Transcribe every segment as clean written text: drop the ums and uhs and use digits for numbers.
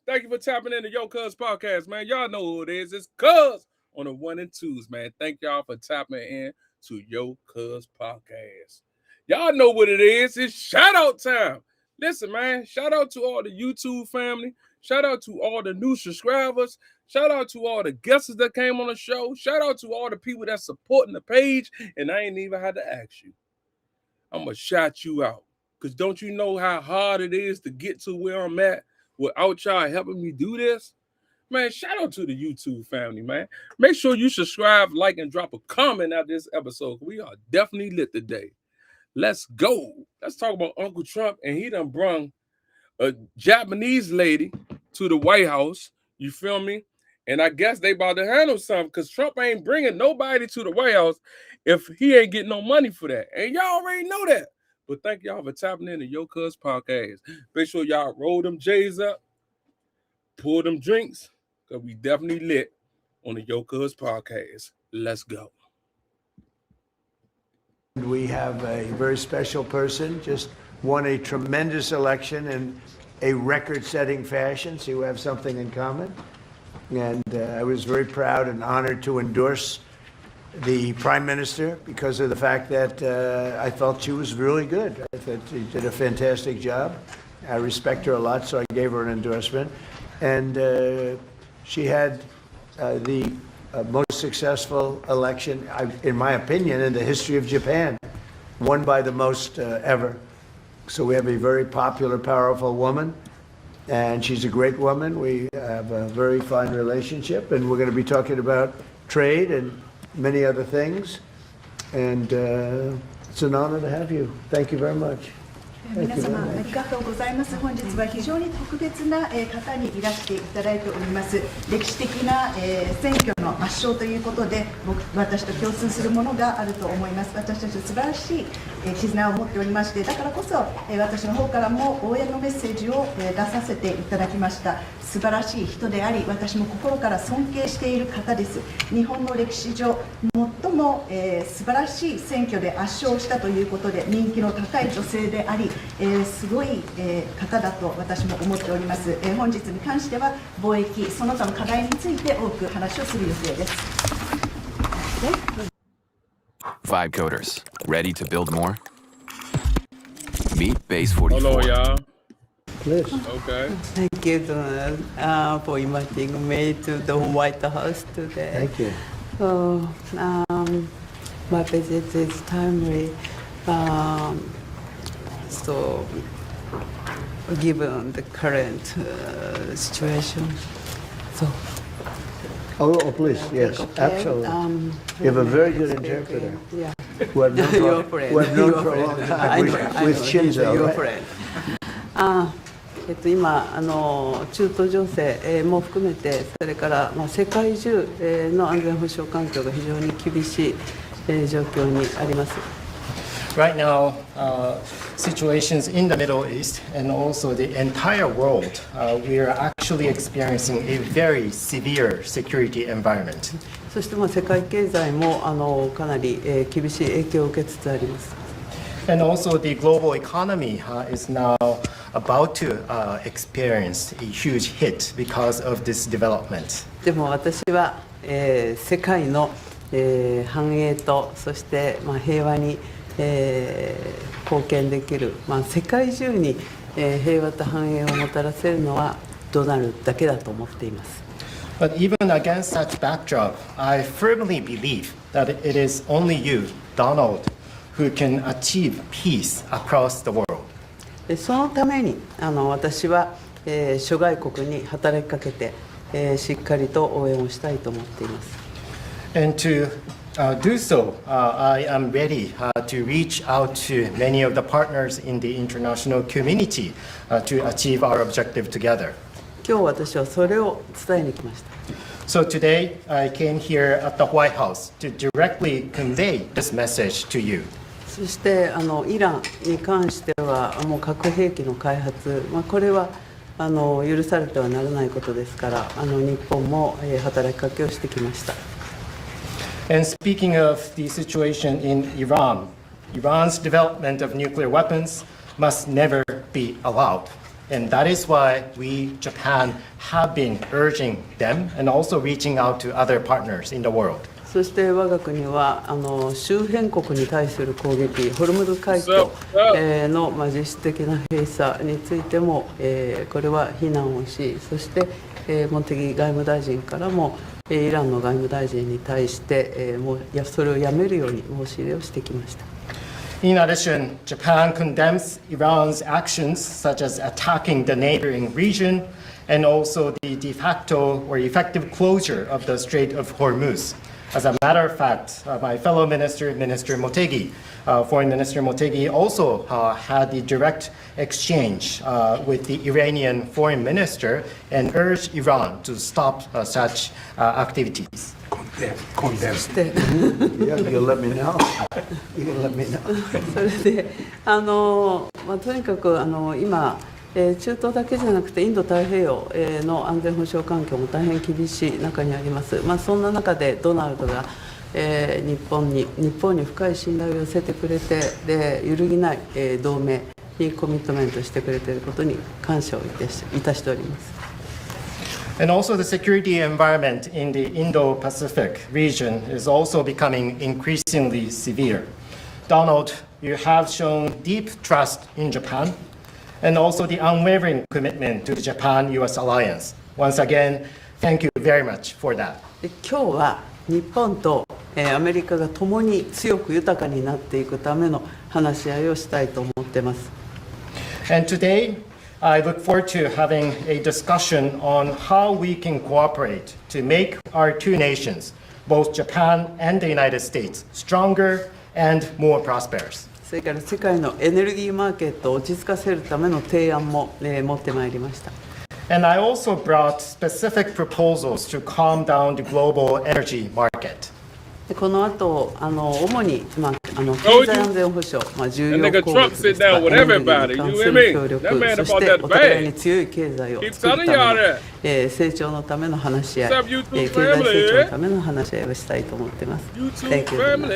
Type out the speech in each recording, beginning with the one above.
Thank you for tapping into Yo Cuz Podcast, man. Y'all know who it is. It's Cuz on the 1 and 2s, man. Thank y'all for tapping in to Yo Cuz Podcast. Y'all know what it is. It's shout out time. Listen, man, shout out to all the YouTube family. Shout out to all the new subscribers. Shout out to all the guests that came on the show. Shout out to all the people that's supporting the page. And I ain't even had to ask you. I'm going to shout you out. Because don't you know how hard it is to get to where I'm at without y'all helping me do this? Man, shout out to the YouTube family, man. Make sure you subscribe, like, and drop a comment out this episode. We are definitely lit today. Let's go. Let's talk about Uncle Trump. And he done brung a Japanese lady to the White House. You feel me? And I guess they about to handle something because Trump ain't bringing nobody to the White House if he ain't getting no money for that. And y'all already know that. But thank y'all for tapping in to Yo Cuz Podcast. Make sure y'all roll them J's up, pour them drinks, because we definitely lit on the Yo Cuz Podcast. Let's go. We have a very special person, just won a tremendous election in a record-setting fashion, so you have something in common. And I was very proud and honored to endorse the Prime Minister because of the fact that I felt she was really good. I thought she did a fantastic job. I respect her a lot, so I gave her an endorsement. And she had the most successful election, in my opinion, in the history of Japan, won by the most ever. So we have a very popular, powerful woman, and she's a great woman. We have a very fine relationship, and we're going to be talking about trade and many other things. And it's an honor to have you. Thank you very much. 皆様ありがとうございます。本日は非常に特別な方にいらしていただいております。歴史的な選挙の圧勝ということで、私と共通するものがあると思います。私たちは素晴らしい絆を持っておりまして、だからこそ私の方からも応援のメッセージを出させていただきました。素晴らしい人であり、私も心から尊敬している方です。日本の歴史上最も素晴らしい選挙で圧勝したということで、人気の高い女性であり、すごい方だと私も思っております。本日に関しては貿易その他の課題について多く話をする予定です。Vibe coders, ready to build more? Meet Base 44. Hello, y'all. Please. Okay. Thank you, Donald, for inviting me to the White House today. Thank you. So, my visit is timely. So, given the current situation, so. Oh, please, yes, Okay, absolutely. You have a very good interpreter. Yeah. Who I've known Your for, friend. who I've known Your for a long friend. time, I with, know, I with know. He's Shinzo, your right? friend. 中東情勢も含めて、それから世界中の安全保障環境が非常に厳しい状況にあります。Right now, situations in the Middle East and also the entire world, we are actually experiencing a very severe security environment. そして世界経済もかなり厳しい影響を受けつつあります。And also the global economy is now about to experience a huge hit because of this development. でも私は世界の繁栄とそして平和に貢献できる世界中に平和と繁栄をもたらせるのはドナルドだけだと思っています。But even against such backdrop, I firmly believe that it is only you, Donald, who can achieve peace across the world. そのために私は諸外国に働きかけてしっかりと応援をしたいと思っています。And to do so, I am ready to reach out to many of the partners in the international community to achieve our objective together. 今日私はそれを伝えに来ました。So today, I came here at the White House to directly convey this message to you. そしてイランに関してはもう核兵器の開発、これは許されてはならないことですから日本も働きかけをしてきました。And speaking of the situation in Iran, Iran's development of nuclear weapons must never be allowed. And that is why we, Japan, have been urging them and also reaching out to other partners in the world. そして我が国は周辺国に対する攻撃、ホルムズ海峡の実質的な閉鎖についてもこれは非難をし、そして茂木外務大臣からもイランの外務大臣に対してもうそれをやめるように申し入れをしてきました。In addition, Japan condemns Iran's actions such as attacking the neighboring region and also the de facto or effective closure of the Strait of Hormuz. As a matter of fact, my fellow minister, Minister Motegi, Foreign Minister Motegi, also had the direct exchange with the Iranian foreign minister and urged Iran to stop such activities. Yeah, you'll let me know. You'll let me know. それでとにかく今中東だけじゃなくてインド太平洋の安全保障環境も大変厳しい中にあります。そんな中でドナルドが日本に深い信頼を寄せてくれて、で揺るぎない同盟にコミットメントしてくれていることに感謝をいたしております。And also the security environment in the Indo-Pacific region is also becoming increasingly severe. Donald, you have shown deep trust in Japan and also the unwavering commitment to the Japan-US alliance. Once again, thank you very much for that. 今日は日本とアメリカが共に強く豊かになっていくための話し合いをしたいと思っています。And today, I look forward to having a discussion on how we can cooperate to make our two nations, both Japan and the United States, stronger and more prosperous. それから世界のエネルギーマーケットを落ち着かせるための提案も持ってまいりました。And I also brought specific proposals to calm down the global energy market. この後主に経済安全保障、重要項目ですが、エネルギーに関する協力、そしてお互いに強い経済を作るための成長のための話し合い、経済成長のための話し合いをしたいと思っています。Thank you very much.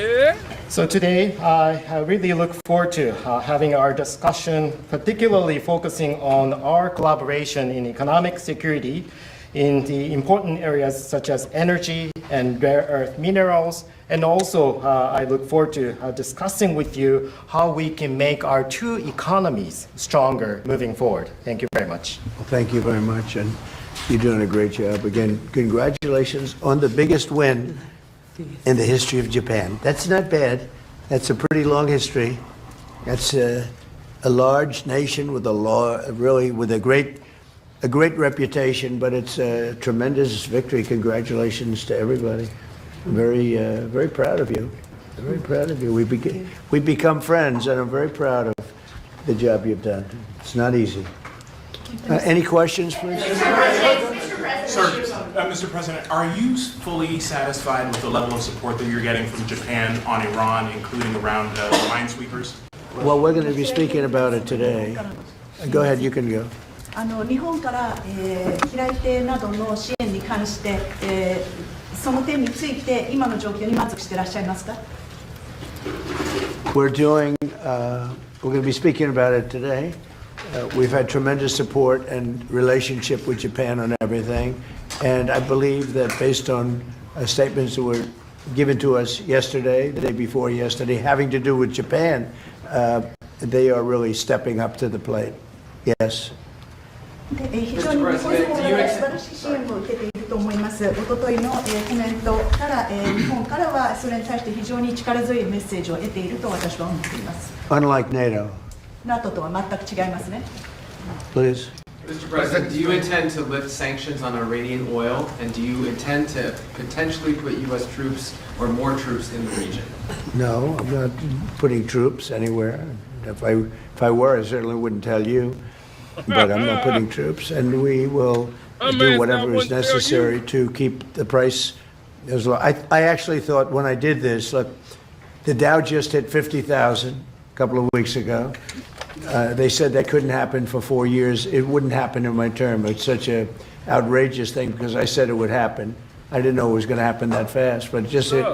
So today, I really look forward to having our discussion, particularly focusing on our collaboration in economic security in the important areas such as energy and rare earth minerals. And also, I look forward to discussing with you how we can make our two economies stronger moving forward. Thank you very much. Well, thank you very much, and you're doing a great job. Again, congratulations on the biggest win in the history of Japan. That's not bad. That's a pretty long history. That's a large nation with with a great reputation, but it's a tremendous victory. Congratulations to everybody. I'm very proud of you. Very proud of you. We become friends, and I'm very proud of the job you've done. It's not easy. Any questions, please? Mr. President, are you fully satisfied with the level of support that you're getting from Japan on Iran, including around the minesweepers? Well, we're going to be speaking about it today. Go ahead, you can go. 日本から平井邸などの支援に関して、その点について今の状況に満足していらっしゃいますか？ We're going to be speaking about it today. We've had tremendous support and relationship with Japan on everything, and I believe that based on statements that were given to us yesterday, the day before yesterday, having to do with Japan, they are really stepping up to the plate. Yes. 非常に日本の方から素晴らしい支援を受けていると思います。おとといのコメントから、日本からはそれに対して非常に力強いメッセージを得ていると私は思っています。Unlike NATO. NATO とは全く違いますね。Please. Mr. President, do you intend to lift sanctions on Iranian oil, and do you intend to potentially put U.S. troops or more troops in the region? No, I'm not putting troops anywhere. If I were, I certainly wouldn't tell you. But I'm not putting troops, and we will do whatever is necessary to keep the price as low. I actually thought when I did this, look, the Dow just hit 50,000 a couple of weeks ago. They said that couldn't happen for 4 years. It wouldn't happen in my term. It's such an outrageous thing because I said it would happen. I didn't know it was going to happen that fast, but it just hit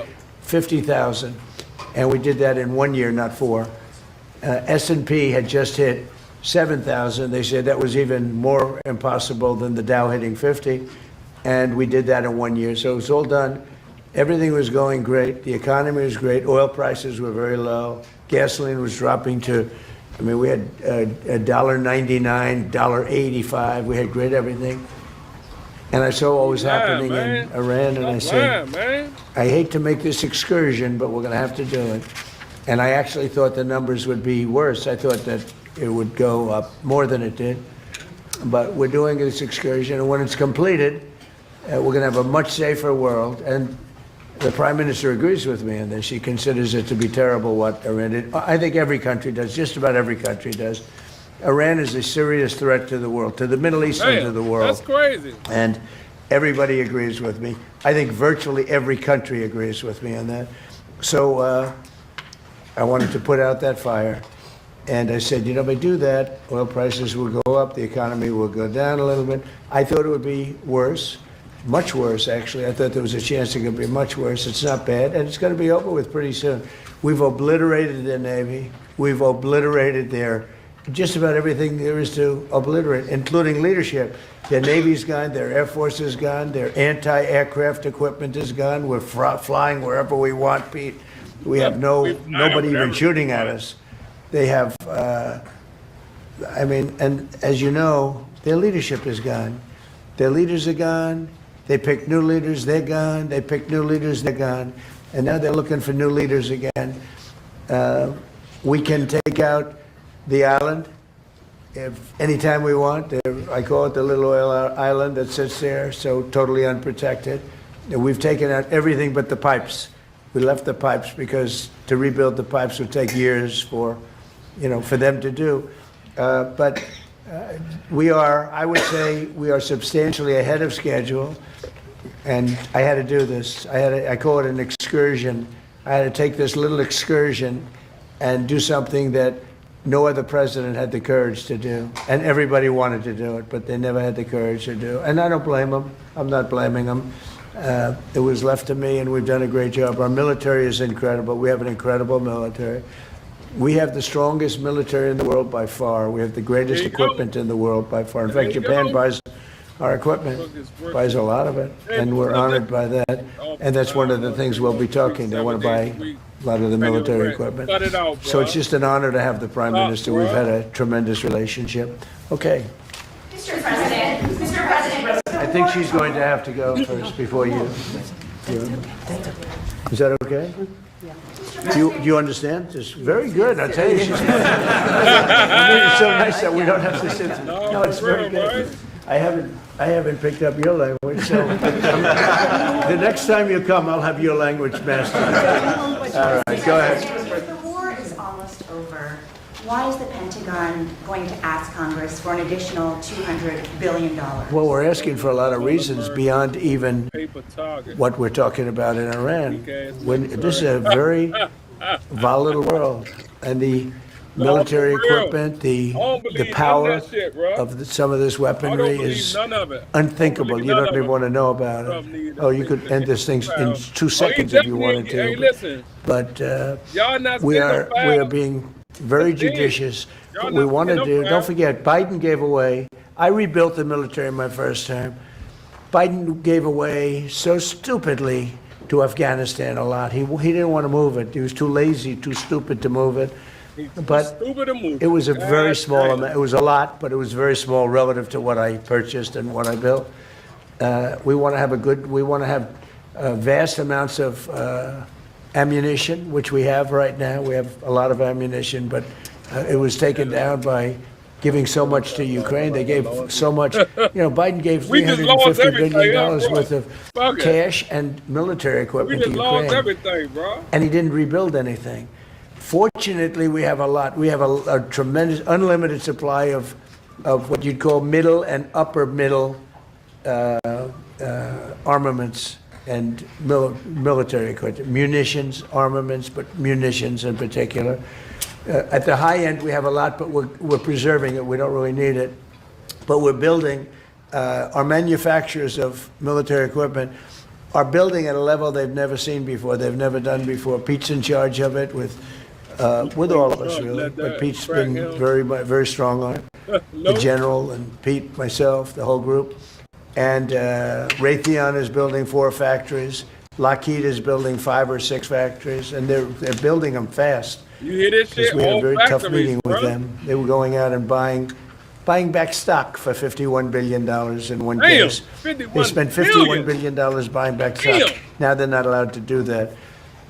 50,000, and we did that in 1 year, not 4. S&P had just hit 7,000. They said that was even more impossible than the Dow hitting 50. And we did that in 1 year. So it was all done. Everything was going great. The economy was great. Oil prices were very low. Gasoline was dropping to, I mean, we had $1.99, $1.85. We had great everything. And I saw what was happening in Iran, and I said, I hate to make this excursion, but we're going to have to do it. And I actually thought the numbers would be worse. I thought that it would go up more than it did. But we're doing this excursion, and when it's completed, we're going to have a much safer world. And the Prime Minister agrees with me on this. She considers it to be terrible what Iran did. I think every country does, just about every country does. Iran is a serious threat to the world, to the Middle East and to the world. That's crazy. And everybody agrees with me. I think virtually every country agrees with me on that. So I wanted to put out that fire. And I said, you know, if I do that, oil prices will go up, the economy will go down a little bit. I thought it would be worse, much worse, actually. I thought there was a chance it could be much worse. It's not bad, and it's going to be over with pretty soon. We've obliterated their Navy. We've obliterated their just about everything there is to obliterate, including leadership. Their Navy's gone, their Air Force is gone, their anti-aircraft equipment is gone. We're flying wherever we want, Pete. We have nobody even shooting at us. They have, I mean, and as you know, their leadership is gone. Their leaders are gone. They pick new leaders, they're gone. They pick new leaders, they're gone. And now they're looking for new leaders again. We can take out the island if anytime we want. I call it the little oil island that sits there, so totally unprotected. We've taken out everything but the pipes. We left the pipes because to rebuild the pipes would take years for them to do. But we are, I would say, we are substantially ahead of schedule. And I had to do this. I call it an excursion. I had to take this little excursion and do something that no other president had the courage to do. And everybody wanted to do it, but they never had the courage to do it. And I don't blame them. I'm not blaming them. It was left to me, and we've done a great job. Our military is incredible. We have an incredible military. We have the strongest military in the world by far. We have the greatest equipment in the world by far. In fact, Japan buys our equipment, buys a lot of it, and we're honored by that. And that's one of the things we'll be talking. They want to buy a lot of the military equipment. So it's just an honor to have the Prime Minister. We've had a tremendous relationship. Okay. Mr. President. I think she's going to have to go first before you. Is that okay? Do you understand? It's very good. I tell you, she's. I mean, it's so nice that we don't have to sit. No, it's very good. I haven't picked up your language, so the next time you come, I'll have your language mastered. All right, go ahead. The war is almost over. Why is the Pentagon going to ask Congress for an additional $200 billion? Well, we're asking for a lot of reasons beyond even what we're talking about in Iran. This is a very volatile world, and the military equipment, the power of some of this weaponry is unthinkable. You don't even want to know about it. Oh, you could end this thing in 2 seconds if you wanted to. But we are being very judicious. What we want to do, don't forget, Biden gave away, I rebuilt the military my first term. Biden gave away so stupidly to Afghanistan a lot. He didn't want to move it. He was too lazy, too stupid to move it. But it was a very small amount. It was a lot, but it was very small relative to what I purchased and what I built. We want to have vast amounts of ammunition, which we have right now. We have a lot of ammunition, but it was taken down by giving so much to Ukraine. They gave so much. Biden gave $350 billion worth of cash and military equipment to Ukraine. And he didn't rebuild anything. Fortunately, we have a lot. We have a tremendous, unlimited supply of what you'd call middle and upper middle armaments and military equipment, munitions, armaments, but munitions in particular. At the high end, we have a lot, but we're preserving it. We don't really need it. But we're building, our manufacturers of military equipment are building at a level they've never seen before, they've never done before. Pete's in charge of it with with all of us, Trump really. let But that Pete's crack been him. very strong on it. The Nope. general and Pete, myself, the whole group. And Raytheon is building 4 factories. Lockheed is building 5 or 6 factories, and they're building them fast. You hear this Because shit? we had a All very tough factories, meeting with bro. them. They were going out and buying back stock for $51 billion in one Damn, case. 51 They spent $51 billion buying back stock. Damn. Now they're not allowed to do that.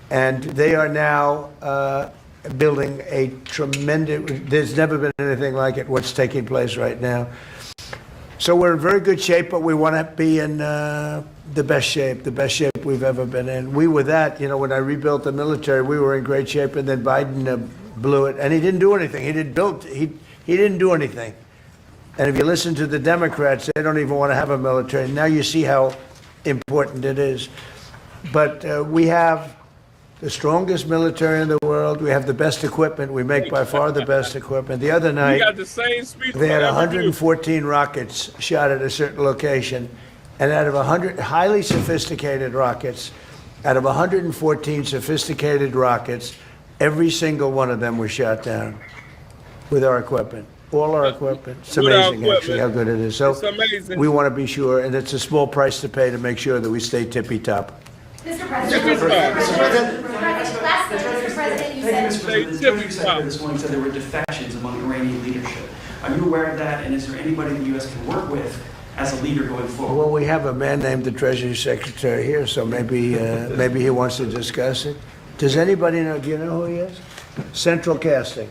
And they are now building a tremendous, there's never been anything like it, what's taking place right now. So we're in very good shape, but we want to be in the best shape we've ever been in. We were that, when I rebuilt the military, we were in great shape, and then Biden blew it, and he didn't do anything. He didn't do anything. And if you listen to the Democrats, they don't even want to have a military. Now you see how important it is. But we have the strongest military in the world. We have the best equipment. We make by far the best equipment. The other You night, got the same speech. they had for every dude. 114 rockets shot at a certain location. And out of 100 highly sophisticated rockets, out of 114 sophisticated rockets, every single one of them was shot down with our equipment. All our equipment. It's With our amazing, actually, how equipment. good it is. So It's amazing. we want to be sure, and it's a small price to pay to make sure that we stay tippy-top. Mr. President, Mr. last Mr. President, you Thank you, said. Mr. President. The Treasury Secretary this morning said there were defections among Iranian leadership. Are you aware of that, and is there anybody the U.S. can work with as a leader going forward? Well, we have a man named the Treasury Secretary here, so maybe he wants to discuss it. Does anybody know, do you know who he is? Central Casting.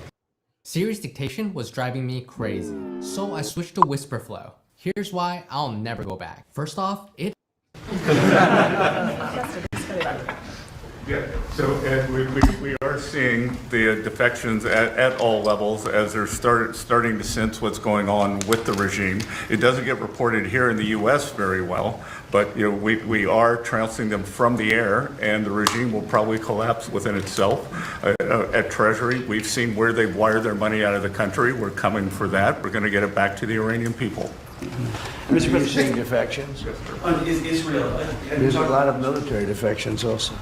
Serious dictation was driving me crazy, so I switched to whisper flow. Here's why I'll never go back. First off, it Yeah, so Ed, we are seeing the defections at all levels as they're starting to sense what's going on with the regime. It doesn't get reported here in the U.S. very well, but we are trouncing them from the air, and the regime will probably collapse within itself. At Treasury, we've seen where they've wired their money out of the country. We're coming for that. We're going to get it back to the Iranian people. Mr. President, seeing defections? Is Israel... There's a lot of military defections also.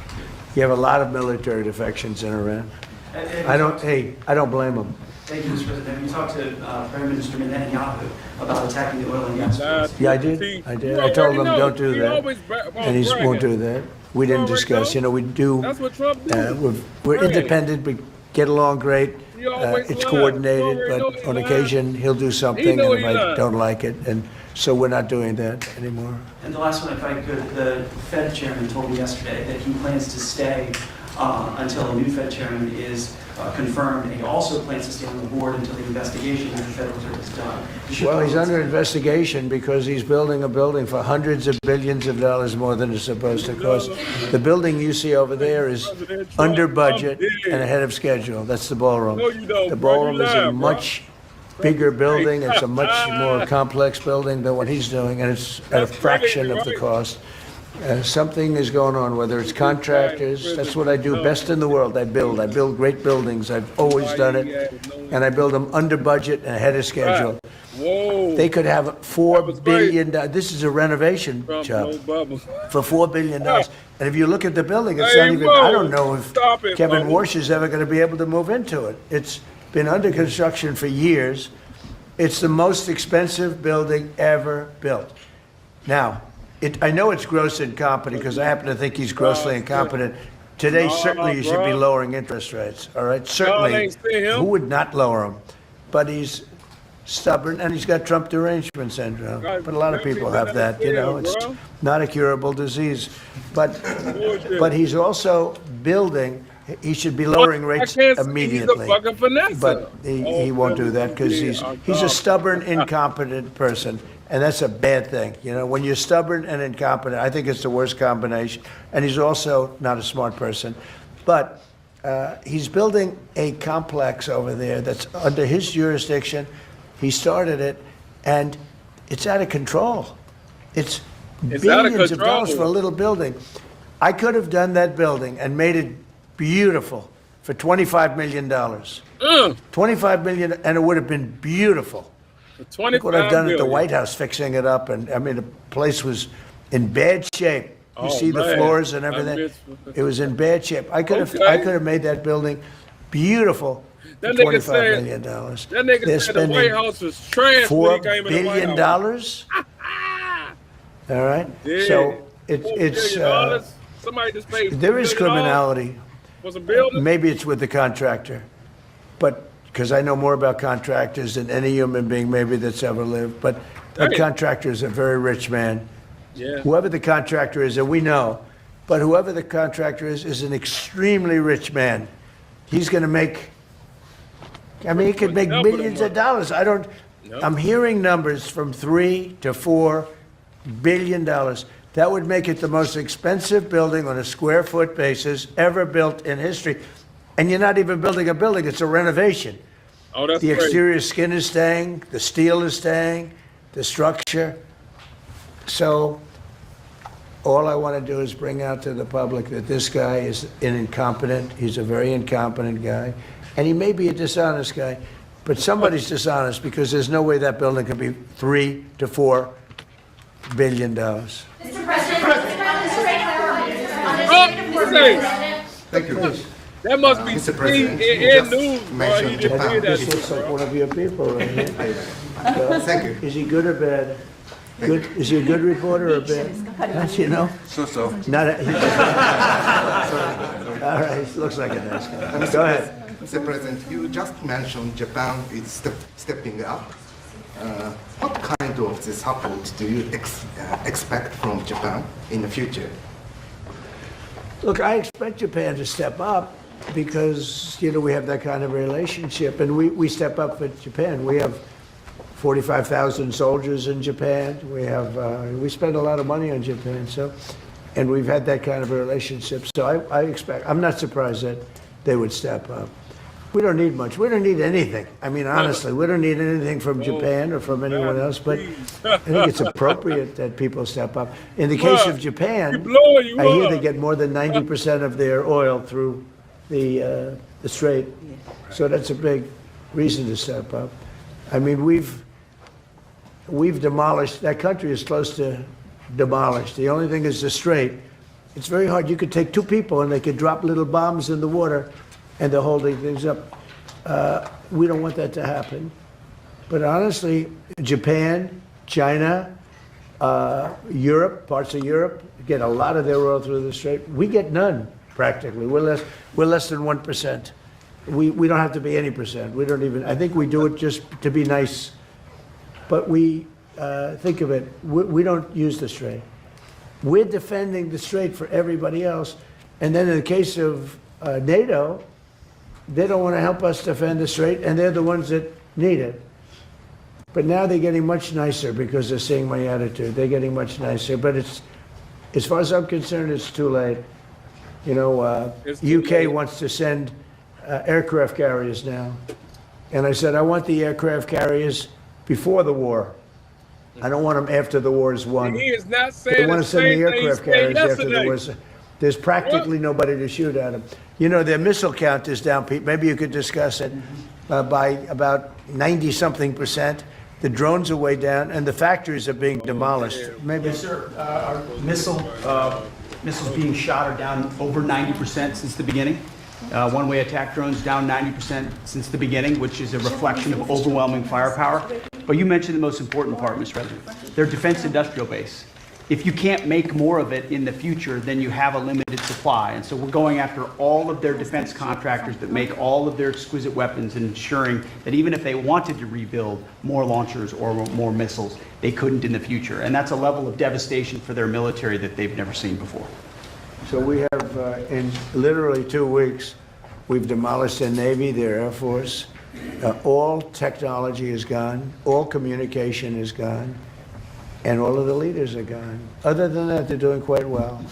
You have a lot of military defections in Iran. I don't blame them. Thank you, Mr. President. Have you talked to Prime Minister Netanyahu about attacking the oil and gas fields? Yeah, I did. I told him don't do that, and he won't do that. We didn't discuss. We do. That's what Trump do. We're independent. We get along great. always It's lie. coordinated, You already know but he on lying. occasion he'll do something, He and know if he I lying. don't like it, and so we're not doing that anymore. And the last one, if I could, the Fed chairman told me yesterday that he plans to stay until a new Fed chairman is confirmed, and he also plans to stay on the board until the investigation of the Federal Reserve is done. Well, he's under investigation because he's building a building for hundreds of billions of dollars more than it's supposed to cost. The building you see over there is under budget and ahead of schedule. That's the ballroom. No, you don't, The bro. You ballroom is a lying, bro. much bigger building. It's a much more complex building than what he's doing, and it's at a That's fraction crazy, of the right? cost. Something is going on, whether it's contractors. That's what I do best in the world. I build great buildings. I've always done it, and I build them under budget and ahead of schedule. Whoa. They could have $4 billion. This is a renovation Trump, job no bubble. for $4 billion. And if you look at the building, it's Hey, not even, whoa. I don't know if Stop it, Kevin Bubba. Warsh is ever going to be able to move into it. It's been under construction for years. It's the most expensive building ever built. Now, I know it's gross incompetent because I happen to think he's grossly incompetent. Today, certainly you should be bro. lowering interest rates, all right? Certainly. ain't seen him. Who would not lower them? But he's stubborn, and he's got Trump derangement syndrome. Right, But a lot of maybe people that's have that, you know? fair, It's bro. not a curable disease. But Bullshit. he's also building, he should be lowering I rates can't see. immediately. He's a fucking finesse. But he won't do that because he's a stubborn, incompetent person, and that's a bad thing. You know, when you're stubborn and incompetent, I think it's the worst combination. And he's also not a smart person. But he's building a complex over there that's under his jurisdiction. He started it, and it's out of control. It's It's out of billions of control. dollars for a little building. I could have done that building and made it beautiful for $25 million. 25 million, and it would have been beautiful. Look what I've done at the White House, fixing it up, and I mean, the place was in bad shape. You Oh, see the man. floors and I everything. miss- It was in bad shape. I could Okay. have made that building beautiful. That for nigga $25 said- million. That nigga They're said the White spending House was trash when he $4 came in the White billion. House. All right. Yeah. So it's $4 billion. Somebody just paid there is $4 billion criminality. for some buildings. Maybe it's with the contractor, but because I know more about contractors than any human being maybe that's ever lived. But a Hey. contractor is a very rich man. Yeah. Whoever the contractor is, and we know, but whoever the contractor is an extremely rich man. He's going to make. I mean, he could make Double the millions money. of dollars. I don't. Yep. I'm hearing numbers from $3 to $4 billion. That would make it the most expensive building on a square foot basis ever built in history. And you're not even building a building, it's a renovation. Oh, that's The great. exterior skin is staying, the steel is staying, the structure. So all I want to do is bring out to the public that this guy is an incompetent. He's a very incompetent guy. And he may be a dishonest guy, but somebody's dishonest because there's no way that building could be $3 to $4 billion. Mr. President, on the Oh, state of what's Florida, that? Thank you. That must be Mr. President, in you just news, boy. He mentioned just Japan. did that This looks shit, like bro. one of your people right here. Thank you. Is he good or bad? Good. Is he a good reporter or bad? How's you know? So. Not a, all right, he looks like a nice guy. Go ahead. Mr. President, you just mentioned Japan is stepping up. What kind of the support do you expect from Japan in the future? Look, I expect Japan to step up because, you know, we have that kind of relationship, and we step up for Japan. We have 45,000 soldiers in Japan. We spend a lot of money on Japan, and we've had that kind of a relationship. So I expect, I'm not surprised that they would step up. We don't need much. We don't need anything. I mean, honestly, we don't need anything from Japan or from anyone else, but I think it's appropriate that people step up. In the case of Japan, I hear they get more than 90% of their oil through the strait. So that's a big reason to step up. I mean, we've demolished, that country is close to demolished. The only thing is the strait. It's very hard. You could take two people and they could drop little bombs in the water and they're holding things up. We don't want that to happen. But honestly, Japan, China, Europe, parts of Europe, get a lot of their oil through the strait. We get none, practically. We're less than 1%. We don't have to be any percent. We don't even, I think we do it just to be nice. But we, think of it, we don't use the strait. We're defending the strait for everybody else. And then in the case of NATO, they don't want to help us defend the strait, and they're the ones that need it. But now they're getting much nicer because they're seeing my attitude. They're getting much nicer. But it's, as far as I'm concerned, it's too late. You know, UK wants to send aircraft carriers now. And I said, I want the aircraft carriers before the war. I don't want them after the war is won. He is not saying They want the to send the same thing he aircraft said carriers after the yesterday. war. There's practically nobody to shoot at them. You know, their missile count is down, Pete. Maybe you could discuss it by about 90-something%. The drones are way down, and the factories are being demolished. Maybe. Yes, sir. Our missiles being shot are down over 90% since the beginning. One-way attack drones down 90% since the beginning, which is a reflection of overwhelming firepower. But you mentioned the most important part, Mr. President. Their defense industrial base. If you can't make more of it in the future, then you have a limited supply. And so we're going after all of their defense contractors that make all of their exquisite weapons and ensuring that even if they wanted to rebuild more launchers or more missiles, they couldn't in the future. And that's a level of devastation for their military that they've never seen before. So we have, in literally 2 weeks, we've demolished their Navy, their Air Force. All technology is gone. All communication is gone. And all of the leaders are gone. Other than that, they're doing quite well.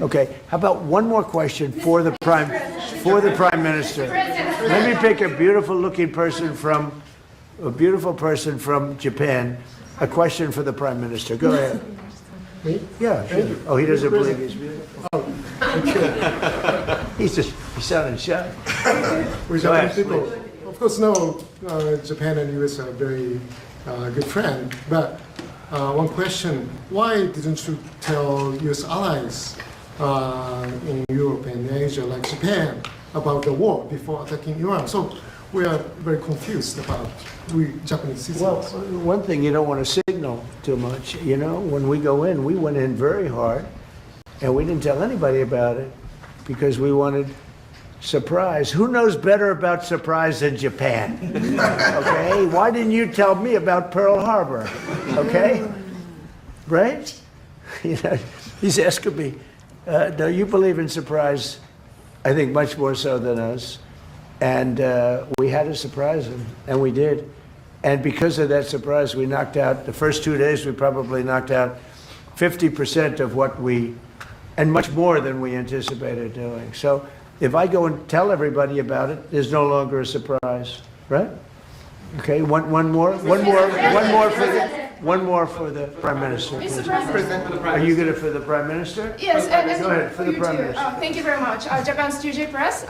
Okay, how about one more question for the Prime Minister? Let me pick a beautiful-looking person from Japan. A question for the Prime Minister. Go ahead. Me? Yeah, sure. Oh, he doesn't believe he's beautiful. Oh, okay. He's sounding shy. We're Go ahead, Japanese people. please. Of course, no, Japan and US are very good friends. But one question, why didn't you tell US allies in Europe and Asia, like Japan, about the war before attacking Iran. So we are very confused about we Japanese Well, citizens. one thing you don't want to signal too much. You know, when we go in, we went in very hard, and we didn't tell anybody about it because we wanted surprise. Who knows better about surprise than Japan? Okay, why didn't you tell me about Pearl Harbor? Okay, right? You know, he's asking me. No, you believe in surprise, I think much more so than us. And we had to surprise him, and we did. And because of that surprise, we knocked out, the first 2 days, we probably knocked out 50% of what we, and much more than we anticipated doing. So if I go and tell everybody about it, there's no longer a surprise, right? Okay, one more for the Prime Minister. Mr. please. President. Are you good for the Prime Minister? Yes, and Go ahead, for the you Prime too. Minister. Thank you very much. Japan's TJ Press.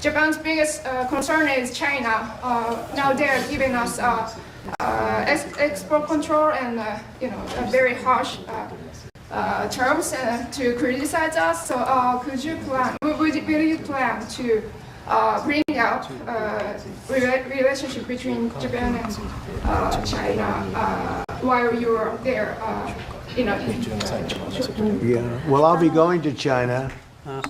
Japan's biggest concern is China. Now they're giving us export control and very harsh terms to criticize us. So could you plan? Will you plan to bring out relationship between Japan and China while you are there? Yeah, well, I'll be going to China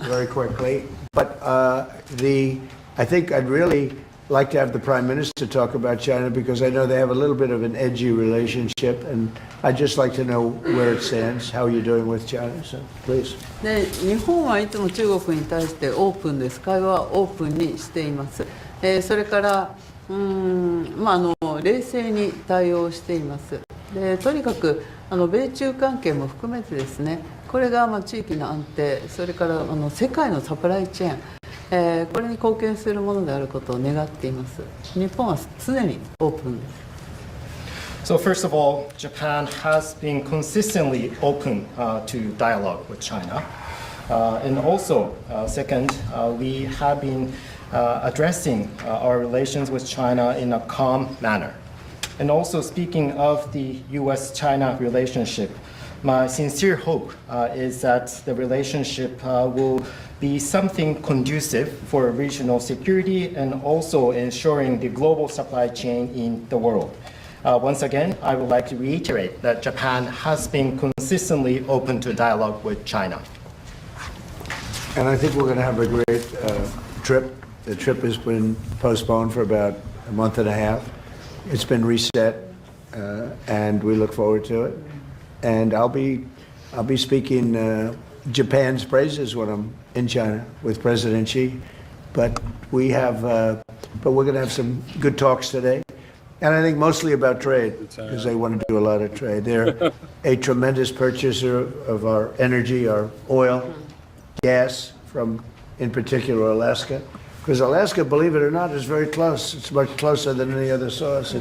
very quickly, but I think I'd really like to have the Prime Minister talk about China because I know they have a little bit of an edgy relationship, and I'd just like to know where it stands, how you're doing with China, so please. で日本はいつも中国に対してオープンです。会話はオープンにしています。それから冷静に対応しています。でとにかく米中関係も含めてですね、これが地域の安定、それから世界のサプライチェーン、これに貢献するものであることを願っています。日本は常にオープンです。So first of all, Japan has been consistently open to dialogue with China. And also, second, we have been addressing our relations with China in a calm manner. And also, speaking of the US-China relationship, my sincere hope is that the relationship will be something conducive for regional security and also ensuring the global supply chain in the world. Once again, I would like to reiterate that Japan has been consistently open to dialogue with China. And I think we're going to have a great trip. The trip has been postponed for about a month and a half. It's been reset, and we look forward to it. And I'll be speaking Japan's praises when I'm in China with President Xi. But we're going to have some good talks today. And I think mostly about trade, because they want to do a lot of trade. They're a tremendous purchaser of our energy, our oil, gas from, in particular, Alaska. Because Alaska, believe it or not, is very close. It's much closer than any other source.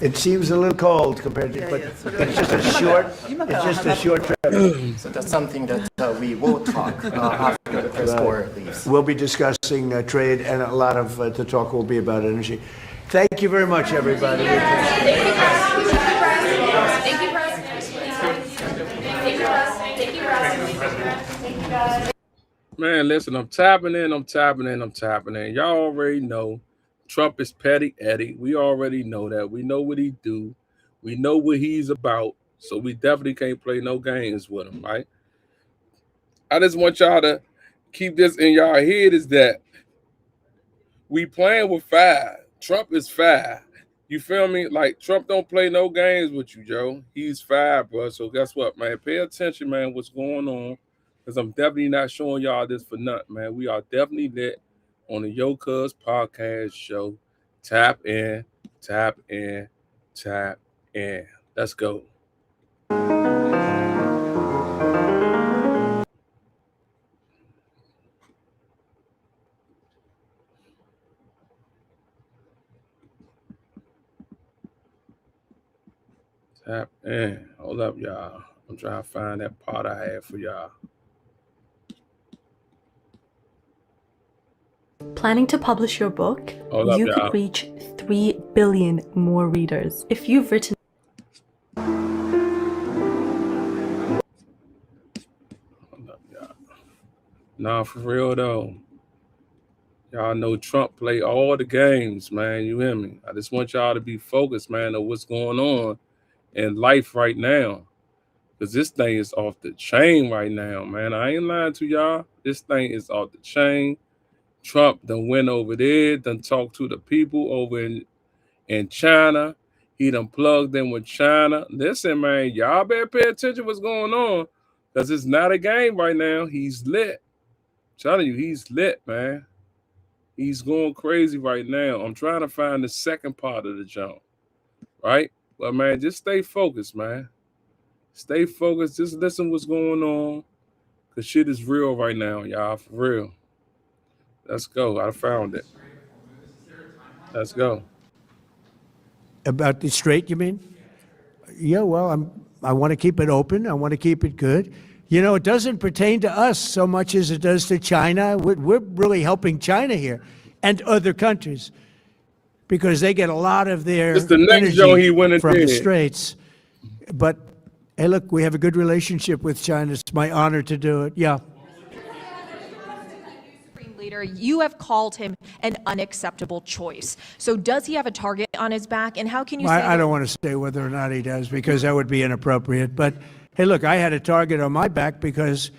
It seems a little cold compared to, but it's just a short trip. So that's something that we will talk after the press corps leaves. We'll be discussing trade, and a lot of the talk will be about energy. Thank you very much, everybody. Man, listen, I'm tapping in. Y'all already know Trump is petty Eddie. We already know that. We know what he do. We know what he's about. So we definitely can't play no games with him, right? I just want y'all to keep this in y'all head is that we playing with fire. Trump is fire. You feel me? Like, Trump don't play no games with you, Joe. He's fire, bro. So guess what, man? Pay attention, man, what's going on. Because I'm definitely not showing y'all this for nothing, man. We are definitely lit on the Yo Cuz podcast show. Tap in, tap in, tap in. Let's go. Tap in. Hold up, y'all. I'm trying to find that part I had for y'all. Planning to publish your book? Hold up, You y'all. could reach 3 billion more readers. If you've written Hold up, y'all. Nah, for real though. Y'all know Trump play all the games, man. You hear me? I just want y'all to be focused, man, on what's going on in life right now. Because this thing is off the chain right now, man. I ain't lying to y'all. This thing is off the chain. Trump done went over there, done talked to the people over in China. He done plugged in with China. Listen, man, y'all better pay attention what's going on. Because it's not a game right now. He's lit. I'm telling you, he's lit, man. He's going crazy right now. I'm trying to find the second part of the jump, right? But, man, just stay focused, man. Stay focused. Just listen what's going on. Because shit is real right now, y'all, for real. Let's go. I found it. Let's go. About the Strait, you mean? Yeah, well, I want to keep it open. I want to keep it good. You know, it doesn't pertain to us so much as it does to China. We're really helping China here and other countries because they get a lot of their It's the next show he went and from the did. Straits. But, hey, look, we have a good relationship with China. It's my honor to do it. Yeah. Leader, you have called him an unacceptable choice. So does he have a target on his back? And how can you say I don't want to say whether or not he does because that would be inappropriate. But, hey, look, I had a target on my back because,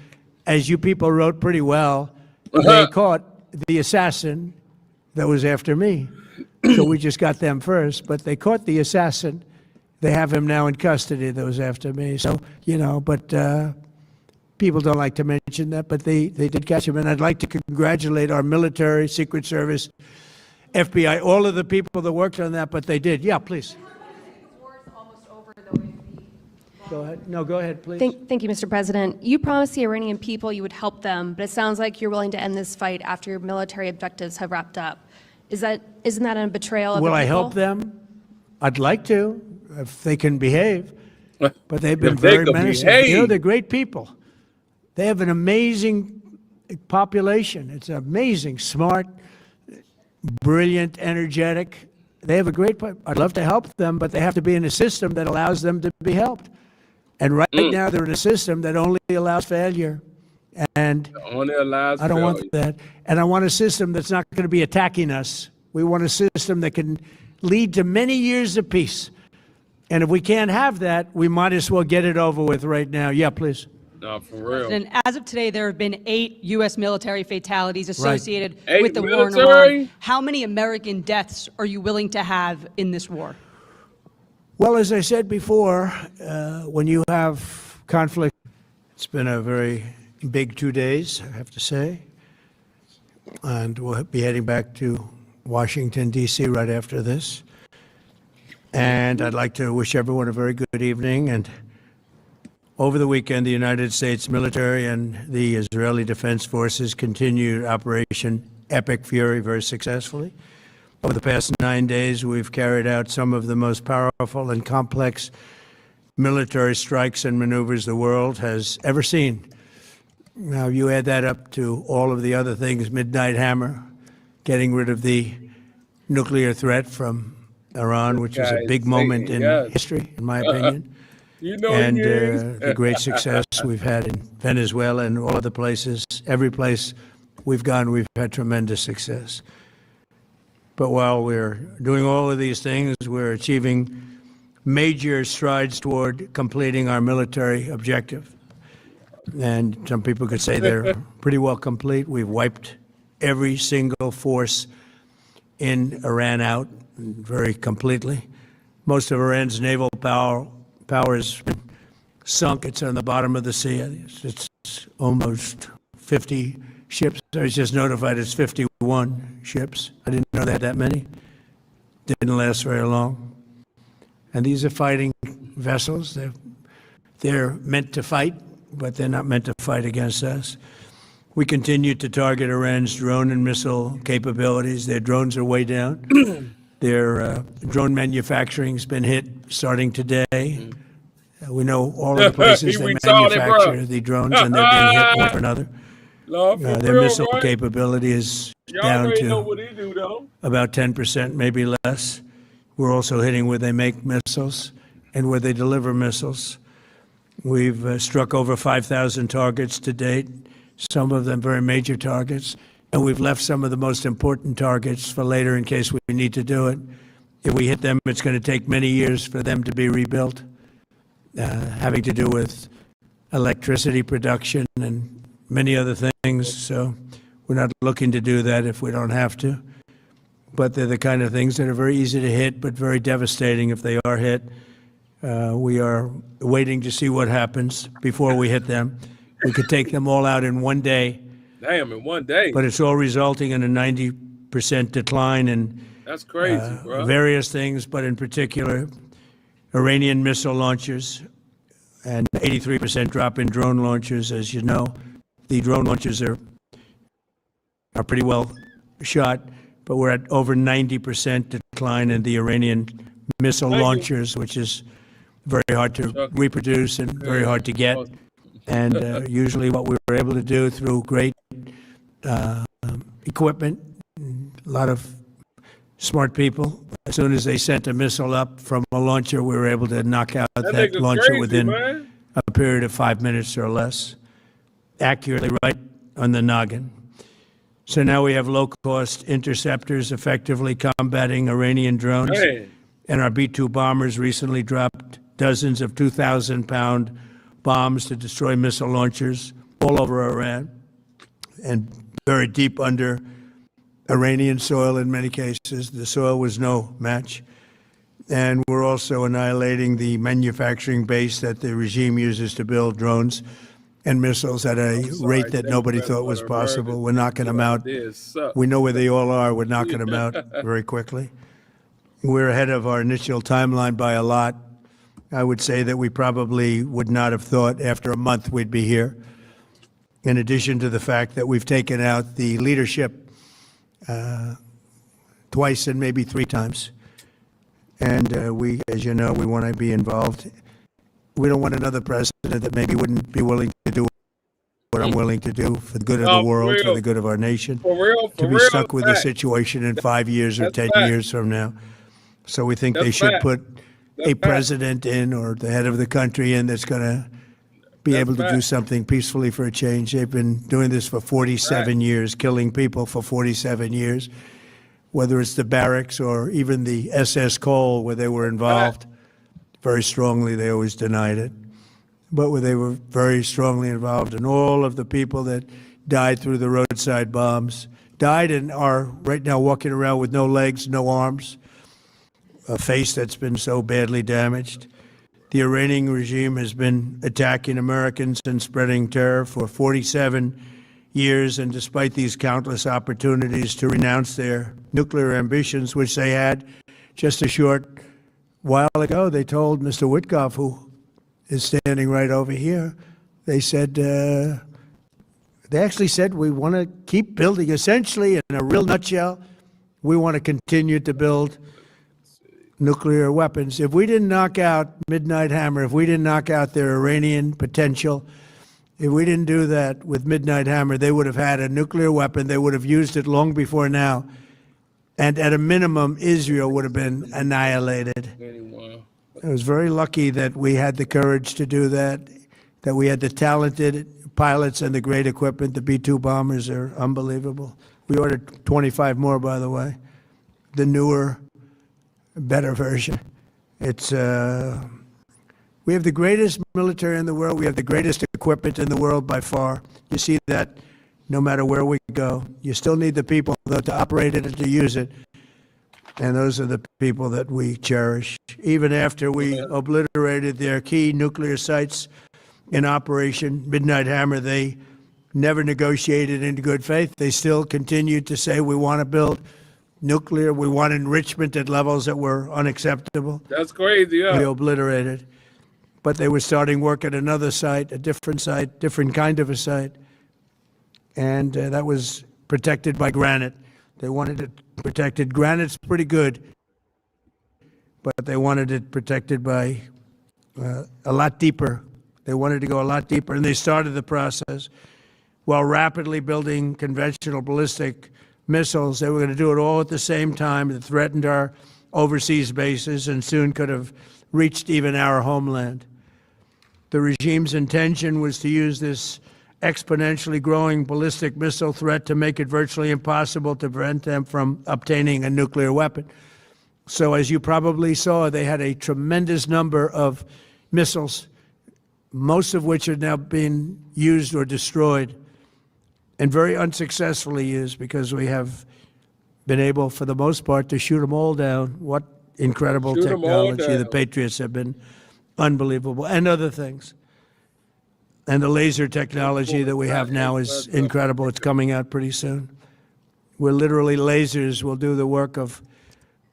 as you people wrote pretty well, they caught the assassin that was after me. So we just got them first. But they caught the assassin. They have him now in custody that was after me. So, you know, but people don't like to mention that, but they did catch him. And I'd like to congratulate our military, Secret Service, FBI, all of the people that worked on that, but they did. Yeah, please. Go ahead. No, go ahead, please. Thank you, Mr. President. You promised the Iranian people you would help them, but it sounds like you're willing to end this fight after your military objectives have wrapped up. Isn't that a betrayal of the people? Will I help them? I'd like to, if they can behave. But they've been very menacing. You know, they're great people. They have an amazing population. It's amazing, smart, brilliant, energetic. They have a great, I'd love to help them, but they have to be in a system that allows them to be helped. And right now they're in a system that only allows failure. And I don't want that. And I want a system that's not going to be attacking us. We want a system that can lead to many years of peace. And if we can't have that, we might as well get it over with right now. Yeah, please. No, for real. And as of today, there have been 8 U.S. military fatalities associated Right. with the 8 war in military? Iran. How many American deaths are you willing to have in this war? Well, as I said before, when you have conflict, it's been a very big 2 days, I have to say. And we'll be heading back to Washington, D.C. right after this. And I'd like to wish everyone a very good evening. And over the weekend, the United States military and the Israeli Defense Forces continued Operation Epic Fury very successfully. Over the past 9 days, we've carried out some of the most powerful and complex military strikes and maneuvers the world has ever seen. Now, you add that up to all of the other things, Midnight Hammer, getting rid of the nuclear threat from Iran, which is a big moment in history, in my opinion. You know And he is. the great success we've had in Venezuela and all other places. Every place we've gone, we've had tremendous success. But while we're doing all of these things, we're achieving major strides toward completing our military objective. And some people could say they're pretty well complete. We've wiped every single force in Iran out very completely. Most of Iran's naval power has been sunk. It's on the bottom of the sea. It's almost 50 ships. I was just notified it's 51 ships. I didn't know they had that many. Didn't last very long. And these are fighting vessels. They're meant to fight, but they're not meant to fight against us. We continue to target Iran's drone and missile capabilities. Their drones are way down. Their drone manufacturing has been hit starting today. We know all of the places they manufacture the drones, and they're being hit one after another. Their missile capability is down to about 10%, maybe less. We're also hitting where they make missiles and where they deliver missiles. We've struck over 5,000 targets to date, some of them very major targets. and we've left some of the most important targets for later in case we need to do it. If we hit them, it's going to take many years for them to be rebuilt, having to do with electricity production and many other things. So we're not looking to do that if we don't have to. But they're the kind of things that are very easy to hit, but very devastating if they are hit. We are waiting to see what happens before we hit them. We could take them all out in one day. Damn, in one day. But it's all resulting in a 90% decline in That's crazy, bro. various things, but in particular, Iranian missile launchers and 83% drop in drone launchers. As you know, the drone launchers are pretty well shot, but we're at over 90% decline in the Iranian missile launchers, which is very hard to reproduce and very hard to get. And usually what we were able to do through great equipment, a lot of smart people, as soon as they sent a missile up from a launcher, we were able to knock out that launcher crazy, within man. a period of 5 minutes or less, accurately right on the noggin. So now we have low-cost interceptors effectively combating Iranian drones. Hey. And our B-2 bombers recently dropped dozens of 2,000-pound bombs to destroy missile launchers all over Iran and buried deep under Iranian soil in many cases. The soil was no match. And we're also annihilating the manufacturing base that the regime uses to build drones and missiles at a rate that nobody thought was possible. We're knocking them out. We know where they all are. We're knocking them out very quickly. We're ahead of our initial timeline by a lot. I would say that we probably would not have thought after a month we'd be here. In addition to the fact that we've taken out the leadership twice and maybe 3 times. And we, as you know, we want to be involved. We don't want another president that maybe wouldn't be willing to do what I'm willing to do for the good of the world, for the good of our nation, to be stuck with the situation in 5 years or 10 years from now. So we think they should put a president in, or the head of the country in, that's going to be able to do something peacefully for a change. They've been doing this for 47 years, killing people for 47 years, whether it's the barracks or even the SS Cole where they were involved. Very strongly, they always denied it. But where they were very strongly involved, and all of the people that died through the roadside bombs died and are right now walking around with no legs, no arms, a face that's been so badly damaged. The Iranian regime has been attacking Americans and spreading terror for 47 years, and despite these countless opportunities to renounce their nuclear ambitions, which they had just a short while ago, they told Mr. Witkoff, who is standing right over here, they said, they actually said, we want to keep building. Essentially, in a real nutshell, we want to continue to build nuclear weapons. If we didn't knock out Midnight Hammer, if we didn't knock out their Iranian potential, if we didn't do that with Midnight Hammer, they would have had a nuclear weapon. They would have used it long before now. And at a minimum, Israel would have been annihilated. I was very lucky that we had the courage to do that, that we had the talented pilots and the great equipment. The B-2 bombers are unbelievable. We ordered 25 more, by the way. The newer, better version. It's we have the greatest military in the world. We have the greatest equipment in the world by far. You see that no matter where we go. You still need the people, though, to operate it and to use it. And those are the people that we cherish. Even after we obliterated their key nuclear sites in Operation Midnight Hammer, they never negotiated in good faith. They still continued to say, we want to build nuclear. We want enrichment at levels that were unacceptable. That's crazy, yeah. We obliterated. But they were starting work at another site, a different site, different kind of a site. And that was protected by granite. They wanted it protected. Granite's pretty good, but they wanted it protected by a lot deeper. They wanted to go a lot deeper, and they started the process while rapidly building conventional ballistic missiles. They were going to do it all at the same time. It threatened our overseas bases and soon could have reached even our homeland. The regime's intention was to use this exponentially growing ballistic missile threat to make it virtually impossible to prevent them from obtaining a nuclear weapon. So as you probably saw, they had a tremendous number of missiles, most of which are now being used or destroyed, and very unsuccessfully used, because we have been able, for the most part, to shoot them all down. What incredible Shoot 'em all technology. The down. Patriots have been unbelievable, and other things. And the laser technology that we have now is incredible. It's coming out pretty soon. Where literally lasers will do the work of,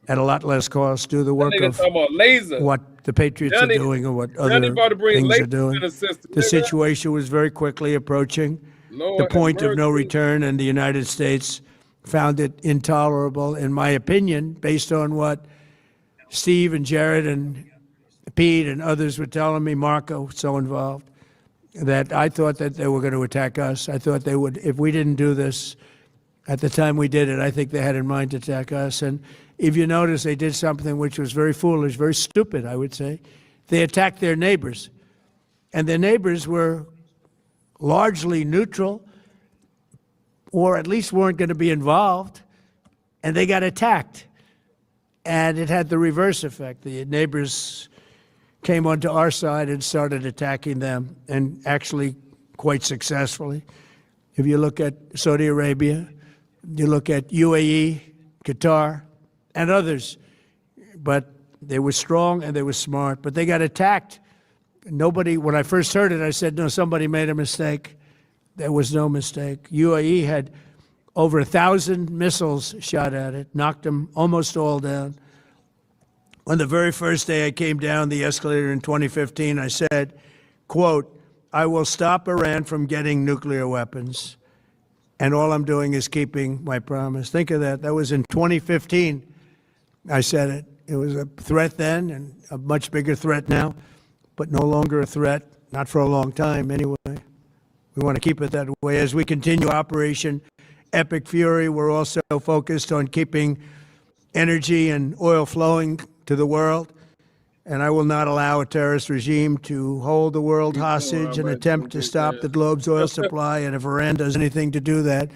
at a lot less cost, do the work nigga of talking about laser. what the Patriots That are nigga- doing or what that other nigga about to bring things are lasers doing. in the system, The nigga. situation was very quickly approaching Lord the point have of no mercy. return, and the United States found it intolerable, in my opinion, based on what Steve and Jared and Pete and others were telling me, Marco, so involved, that I thought that they were going to attack us. I thought they would, if we didn't do this at the time we did it, I think they had in mind to attack us. And if you notice, they did something which was very foolish, very stupid, I would say. They attacked their neighbors. And their neighbors were largely neutral, or at least weren't going to be involved, and they got attacked. And it had the reverse effect. The neighbors came onto our side and started attacking them, and actually quite successfully. If you look at Saudi Arabia, you look at UAE, Qatar, and others, but they were strong and they were smart, but they got attacked. Nobody, when I first heard it, I said, no, somebody made a mistake. There was no mistake. UAE had over 1,000 missiles shot at it, knocked them almost all down. On the very first day I came down the escalator in 2015, I said, quote, I will stop Iran from getting nuclear weapons, and all I'm doing is keeping my promise. Think of that. That was in 2015. I said it. It was a threat then, and a much bigger threat now, but no longer a threat, not for a long time anyway. We want to keep it that way. As we continue Operation Epic Fury, we're also focused on keeping energy and oil flowing to the world, and I will not allow a terrorist regime to hold the world hostage and attempt to stop the globe's oil supply. And if Iran does anything to do that,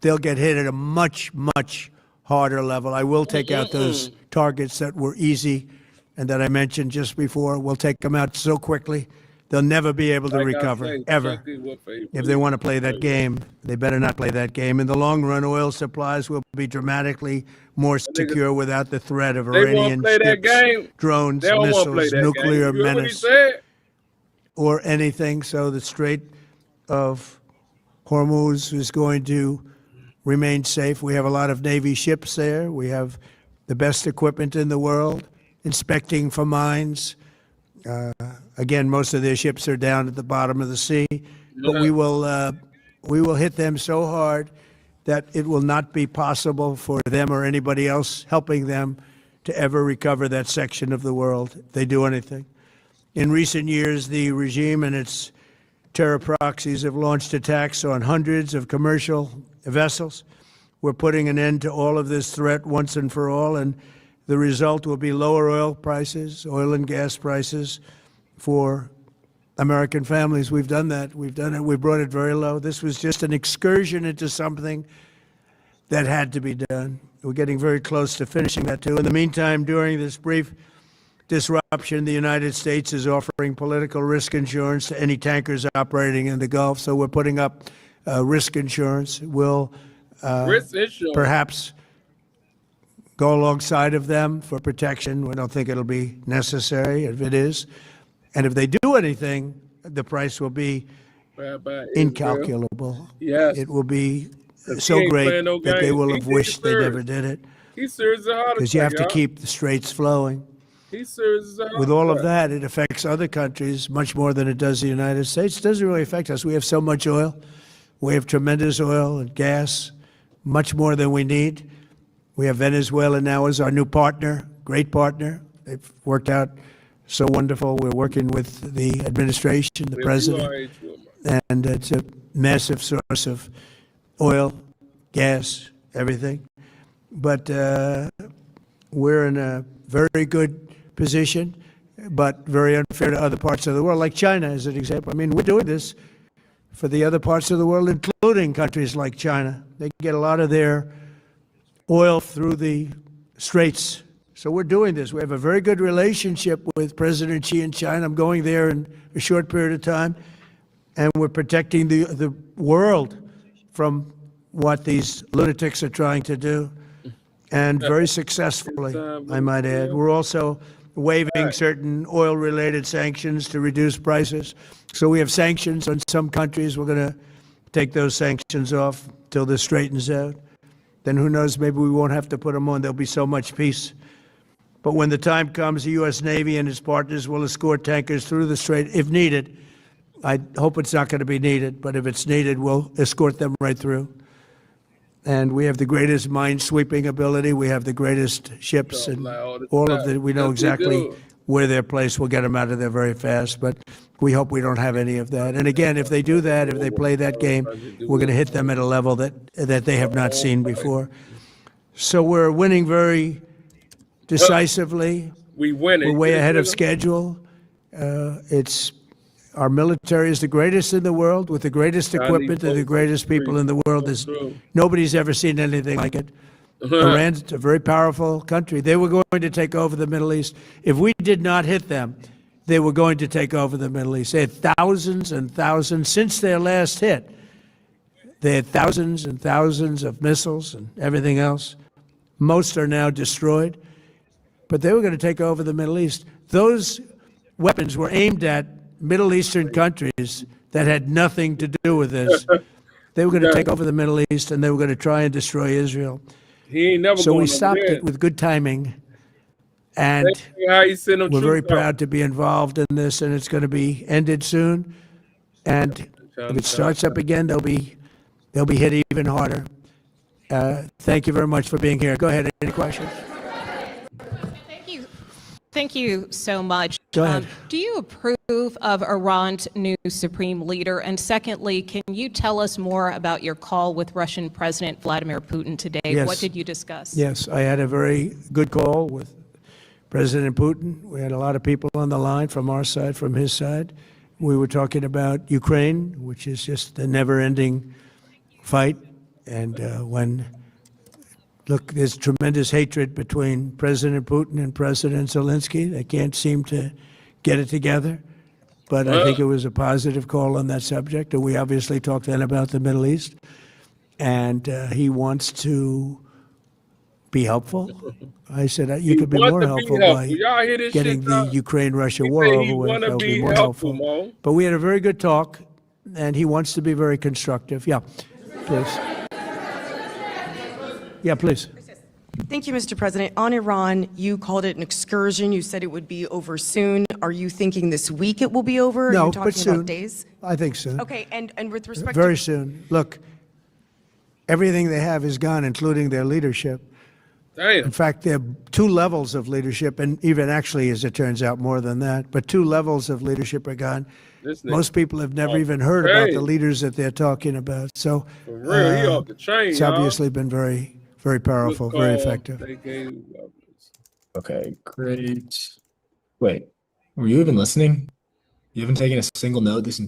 they'll get hit at a much, much harder level. I will take out those targets that were easy and that I mentioned just before. We'll take them out so quickly, they'll never be able to recover, ever. If they want to play that game, they better not play that game. In the long run, oil supplies will be dramatically more secure without the threat of They won't Iranian play that ships, game. drones, They don't want to play missiles, that nuclear game. You heard what he menace, said? or anything. So the Strait of Hormuz is going to remain safe. We have a lot of Navy ships there. We have the best equipment in the world, inspecting for mines. Again, most of their ships are down at the bottom of the sea, but we will hit them so hard that it will not be possible for them or anybody else helping them to ever recover that section of the world if they do anything. In recent years, the regime and its terror proxies have launched attacks on hundreds of commercial vessels. We're putting an end to all of this threat once and for all, and the result will be lower oil prices, oil and gas prices for American families. We've done that. We've done it. We brought it very low. This was just an excursion into something that had to be done. We're getting very close to finishing that, too. In the meantime, during this brief disruption, the United States is offering political risk insurance to any tankers operating in the Gulf. So we're putting up risk insurance. We'll Risk insurance. perhaps go alongside of them for protection. We don't think it'll be necessary if it is. And if they do anything, the price will be Bye-bye, incalculable. Yes. It will be 'Cause he so ain't great playing no that they games. will He have wished they serious. never did it, He's serious as a heart because you have attack, to y'all. keep the straits flowing. He's serious as a heart With all of attack. that, it affects other countries much more than it does the United States. It doesn't really affect us. We have so much oil. We have tremendous oil and gas, much more than we need. We have Venezuela now as our new partner, great partner. They've worked out so wonderful. We're working with the administration, the president, and it's a massive source of oil, gas, everything. But we're in a very good position, but very unfair to other parts of the world, like China as an example. I mean, we're doing this for the other parts of the world, including countries like China. They get a lot of their oil through the straits. So we're doing this. We have a very good relationship with President Xi in China. I'm going there in a short period of time, and we're protecting the world from what these lunatics are trying to do, and very successfully, I might add. We're also waiving certain oil-related sanctions to reduce prices. So we have sanctions on some countries. We're going to take those sanctions off till this straightens out. Then who knows, maybe we won't have to put them on. There'll be so much peace. But when the time comes, the U.S. Navy and its partners will escort tankers through the strait if needed. I hope it's not going to be needed, but if it's needed, we'll escort them right through. And we have the greatest mine-sweeping ability. We have the greatest ships, and all of the, we know exactly where they're placed. We'll get them out of there very fast, but we hope we don't have any of that. And again, if they do that, if they play that game, we're going to hit them at a level that they have not seen before. So we're winning very decisively. We win it. We're way ahead of schedule. Our military is the greatest in the world, with the greatest equipment and the greatest people in the world. Nobody's ever seen anything like it. Iran's a very powerful country. They were going to take over the Middle East. If we did not hit them, they were going to take over the Middle East. They had thousands and thousands since their last hit. They had thousands and thousands of missiles and everything else. Most are now destroyed. But they were going to take over the Middle East. Those weapons were aimed at Middle Eastern countries that had nothing to do with this. They were going to take over the Middle East, and they were going to try and destroy Israel. He ain't never So going we over stopped there. it with good timing, and we're very proud to be involved in this, and it's going to be ended soon. And if it starts up again, they'll be hit even harder. Thank you very much for being here. Go ahead. Any questions? Thank you so much. Go ahead. Do you approve of Iran's new supreme leader? And secondly, can you tell us more about your call with Russian President Vladimir Putin today? Yes. What did you discuss? Yes, I had a very good call with President Putin. We had a lot of people on the line from our side, from his side. We were talking about Ukraine, which is just a never-ending fight. And look, there's tremendous hatred between President Putin and President Zelensky. They can't seem to get it together. But I think it was a positive call on that subject. And we obviously talked then about the Middle East. And he wants to be helpful. I said, you could be more helpful by getting the Ukraine-Russia war over with. That would be more helpful. But we had a very good talk, and he wants to be very constructive. Yeah, please. Yeah, please. Thank you, Mr. President. On Iran, you called it an excursion. You said it would be over soon. Are you thinking this week it will be over? No, Are you talking but soon. about days? I think soon. Okay, and with respect Very to... soon. Look, everything they have is gone, including their leadership. Damn. In fact, there are two levels of leadership, and even actually, as it turns out, more than that. But two levels of leadership are gone. Most people have never even heard about the leaders that they're talking about. So For real, he off the chain, it's y'all. obviously been very, very powerful, Good very call. effective. They gave Okay, great. Wait, were you even listening? You haven't taken a single note this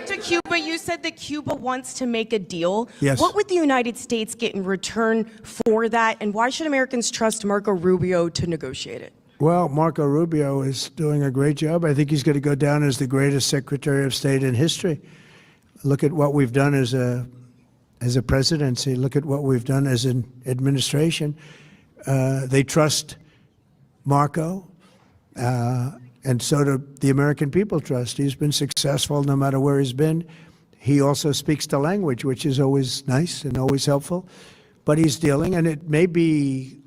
To Cuba, you said that Cuba wants to make a deal. Yes. What would the United States get in return for that, and why should Americans trust Marco Rubio to negotiate it? Well, Marco Rubio is doing a great job. I think he's going to go down as the greatest Secretary of State in history. Look at what we've done as a presidency. Look at what we've done as an administration. They trust Marco, and so do the American people trust. He's been successful no matter where he's been. He also speaks the language, which is always nice and always helpful. But he's dealing, and it may be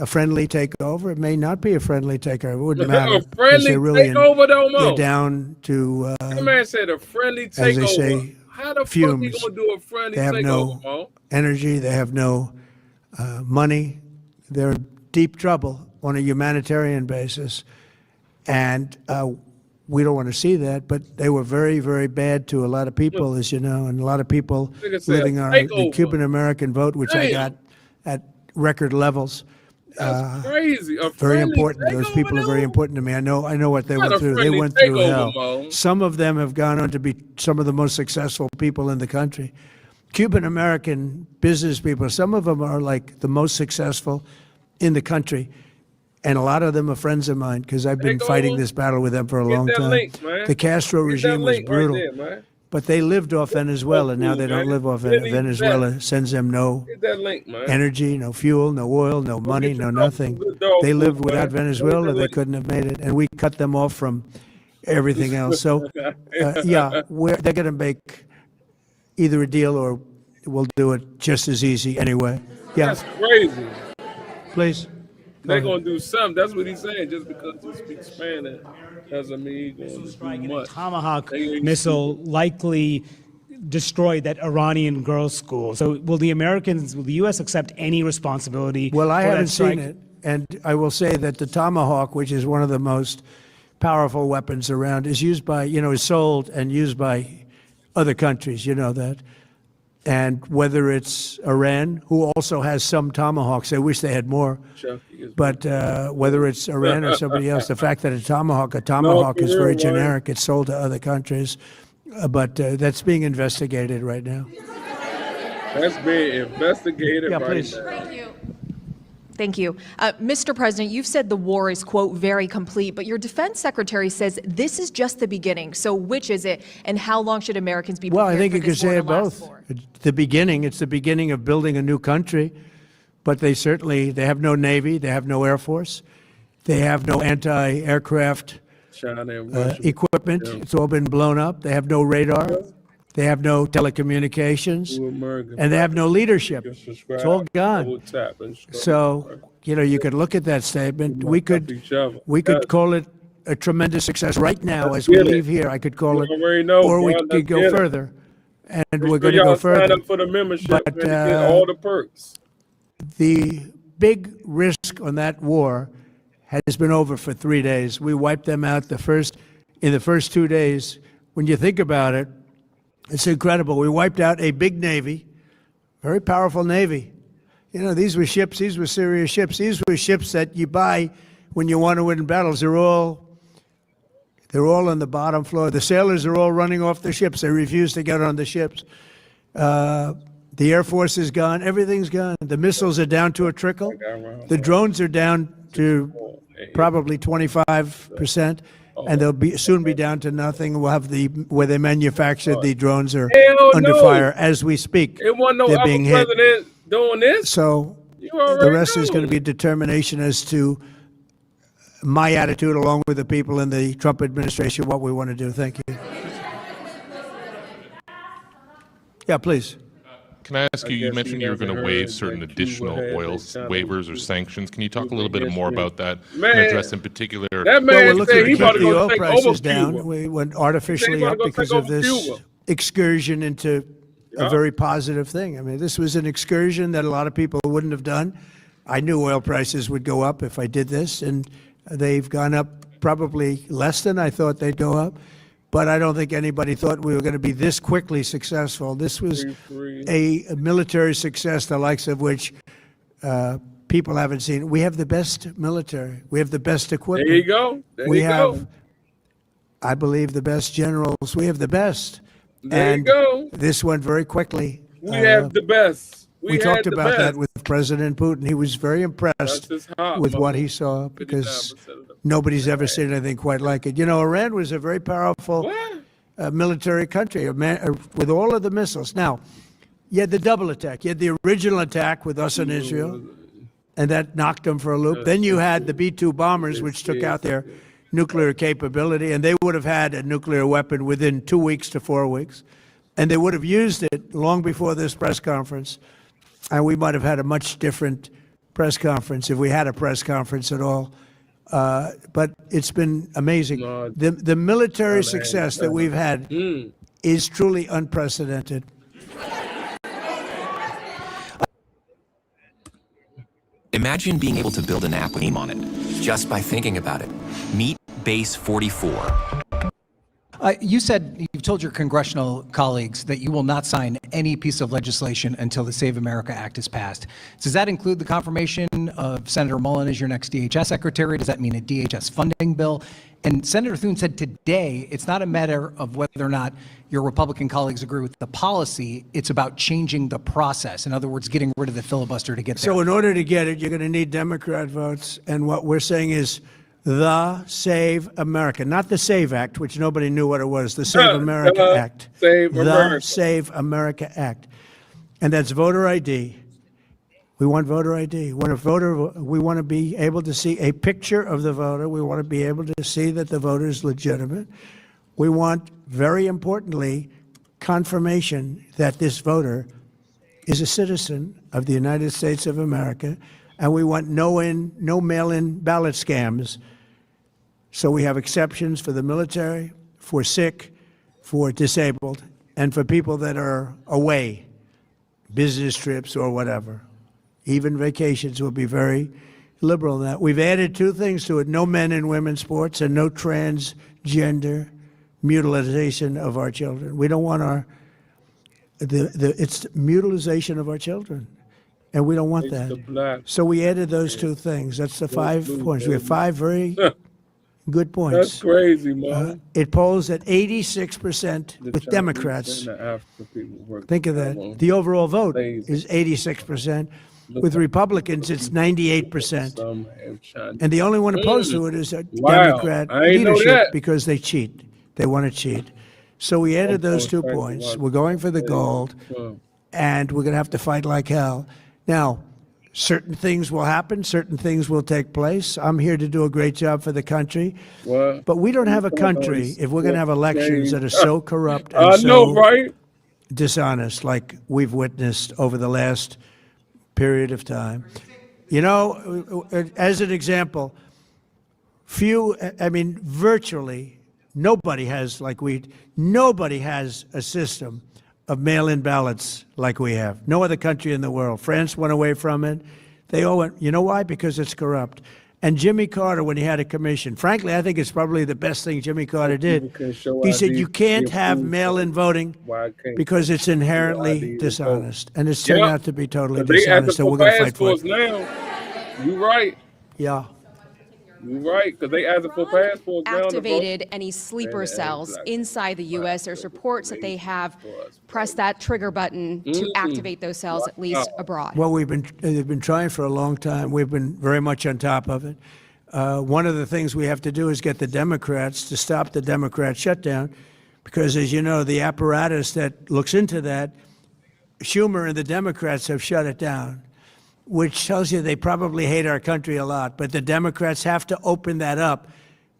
a friendly takeover. It may not be a friendly takeover. It wouldn't matter. A friendly takeover, though, Mo. They're down to, That man said a friendly as they takeover. say, How the fuck fumes. he gonna do a friendly They have takeover, no Mo? energy. They have no money. They're in deep trouble on a humanitarian basis. And we don't want to see that, but they were very, very bad to a lot of people, as you know, and a lot of people Nigga said living on the takeover. Cuban-American vote, which I Damn. got at record levels. That's crazy. A Very friendly important. Those takeover, people are very though? important to me. I know what they Not went a through. They friendly went through takeover, hell. Mo. Some of them have gone on to be some of the most successful people in the country. Cuban American business people, some of them are like the most successful in the country. And a lot of them are friends of mine because I've been fighting this battle with them for a Get long that time. link, man. The Castro Get that regime was link right brutal. there, man. But they lived off Venezuela. Now they don't man. live off Get these Venezuela. back. Sends them no Get that link, man. energy, no fuel, no oil, no money, no nothing. dog They food, lived without man. Venezuela. They couldn't have made it. And we cut them off from everything else. So, yeah, they're going to make either a deal or we'll do it just as easy anyway. Yeah, That's crazy. please. They're gonna do something. That's what he's saying. Just because he speaks Spanish doesn't mean he's gonna do much. Tomahawk missile likely destroyed that Iranian girls' school. So will the U.S. accept any responsibility? Well, I for that haven't strike? seen it. And I will say that the Tomahawk, which is one of the most powerful weapons around, is used by, is sold and used by other countries. You know that. And whether it's Iran, who also has some Tomahawks, I wish they had more. But whether it's Iran or somebody else, the fact that a Tomahawk is very generic. It's sold to other countries. But that's being investigated right now. That's being investigated right please. now. Thank you. Mr. President, you've said the war is, quote, very complete, but your defense secretary says this is just the beginning. So which is it, and how long should Americans be prepared Well, I think for you could this war say to it last both. for? It's the beginning of building a new country, but they have no Navy, they have no Air Force, they have no anti-aircraft China and Russia. equipment. Yeah. It's all been blown up. They have no radar. They have no telecommunications, and they have no leadership. It's all gone. So, you could look at that statement. We could call it a tremendous success right now as we leave here. I could call it, or we could go further, and we're going to go further. Sign up for the membership But, and get all the perks. The big risk on that war has been over for 3 days. We wiped them out in the first 2 days. When you think about it, it's incredible. We wiped out a big Navy, very powerful Navy. These were ships. These were serious ships. These were ships that you buy when you want to win battles. They're all on the bottom floor. The sailors are all running off the ships. They refuse to get on the ships. The Air Force is gone. Everything's gone. The missiles are down to a trickle. The drones are down to probably 25%. And they'll soon be down to nothing. We'll have where they manufactured the drones are under fire as we speak. It wasn't no They're other being hit. president doing this. So the rest is going to be determination as to my attitude, along with the people in the Trump administration, what we want to do. Thank you. Yeah, please. Can I ask you, you mentioned you were going to waive certain additional oil waivers or sanctions. Can you talk a little bit more about that and address in particular? That man Well, we're looking said to he keep about to the go oil take prices over down. Cuba. We went He said he artificially about up to go because take of over this Cuba. excursion into a very positive thing. I mean, this was an excursion that a lot of people wouldn't have done. I knew oil prices would go up if I did this, and they've gone up probably less than I thought they'd go up. But I don't think anybody thought we were going to be this quickly successful. This was a military success, the likes of which people haven't seen. We have the best military. We have the best equipment. There you go. We have, I believe, the best generals. We have the best. There And you go. this went very quickly. We have the best. We had talked the about that best. with President Putin. He was very impressed just hot, with what mama. he saw because nobody's ever seen anything quite like it. Iran was a very powerful military country with all of the missiles. Now, you had the double attack. You had the original attack with us and Israel, and that knocked them for a loop. Then you had the B-2 bombers, which took out their nuclear capability, and they would have had a nuclear weapon within 2 weeks to 4 weeks. And they would have used it long before this press conference. And we might have had a much different press conference if we had a press conference at all. But it's been amazing. The military success that we've had is truly unprecedented. Imagine being able to build an app with name on it, just by thinking about it. Meet Base 44. You've told your congressional colleagues that you will not sign any piece of legislation until the Save America Act is passed. Does that include the confirmation of Senator Mullen as your next DHS secretary? Does that mean a DHS funding bill? And Senator Thune said today it's not a matter of whether or not your Republican colleagues agree with the policy, it's about changing the process. In other words, getting rid of the filibuster to get there. So in order to get it, you're going to need Democrat votes. And what we're saying is the Save America, not the SAVE Act, which nobody knew what it was, the Save America Act. Save the America. Save America Act. And that's voter ID. We want voter ID. When a voter, we want to be able to see a picture of the voter. We want to be able to see that the voter is legitimate. We want, very importantly, confirmation that this voter is a citizen of the United States of America, and we want no mail-in ballot scams. So we have exceptions for the military, for sick, for disabled, and for people that are away, business trips or whatever. Even vacations will be very liberal in that. We've added two things to it: no men in women's sports and no transgender mutilization of our children. We don't want it's mutilization of our children, and we don't want that. So we added those two things. That's the 5 points. We have 5 very good points. That's crazy, man. It polls at 86% with Democrats. Think of that. The overall vote is 86%. With Republicans, it's 98%. And the only one opposed to it is a Democrat leadership because they cheat. They want to cheat. So we added those 2 points. We're going for the gold, and we're going to have to fight like hell. Now, certain things will happen. Certain things will take place. I'm here to do a great job for the country. But we don't have a country if we're going to have elections that are so corrupt and so dishonest like we've witnessed over the last period of time. You know, as an example, virtually nobody has nobody has a system of mail-in ballots like we have. No other country in the world. France went away from it. They all went, you know why? Because it's corrupt. And Jimmy Carter, when he had a commission, frankly, I think it's probably the best thing Jimmy Carter did. He said, you can't have mail-in voting because it's inherently dishonest. And it's turned out to be totally dishonest, so we're going to fight for it. Now. You're right. Yeah. You're right, because they asking for passports now. Activated any sleeper cells inside the U.S. There's reports that they have pressed that trigger button to activate those cells, at least abroad. Well, they've been trying for a long time. We've been very much on top of it. One of the things we have to do is get the Democrats to stop the Democrat shutdown, because, as you know, the apparatus that looks into that, Schumer and the Democrats have shut it down, which tells you they probably hate our country a lot. But the Democrats have to open that up.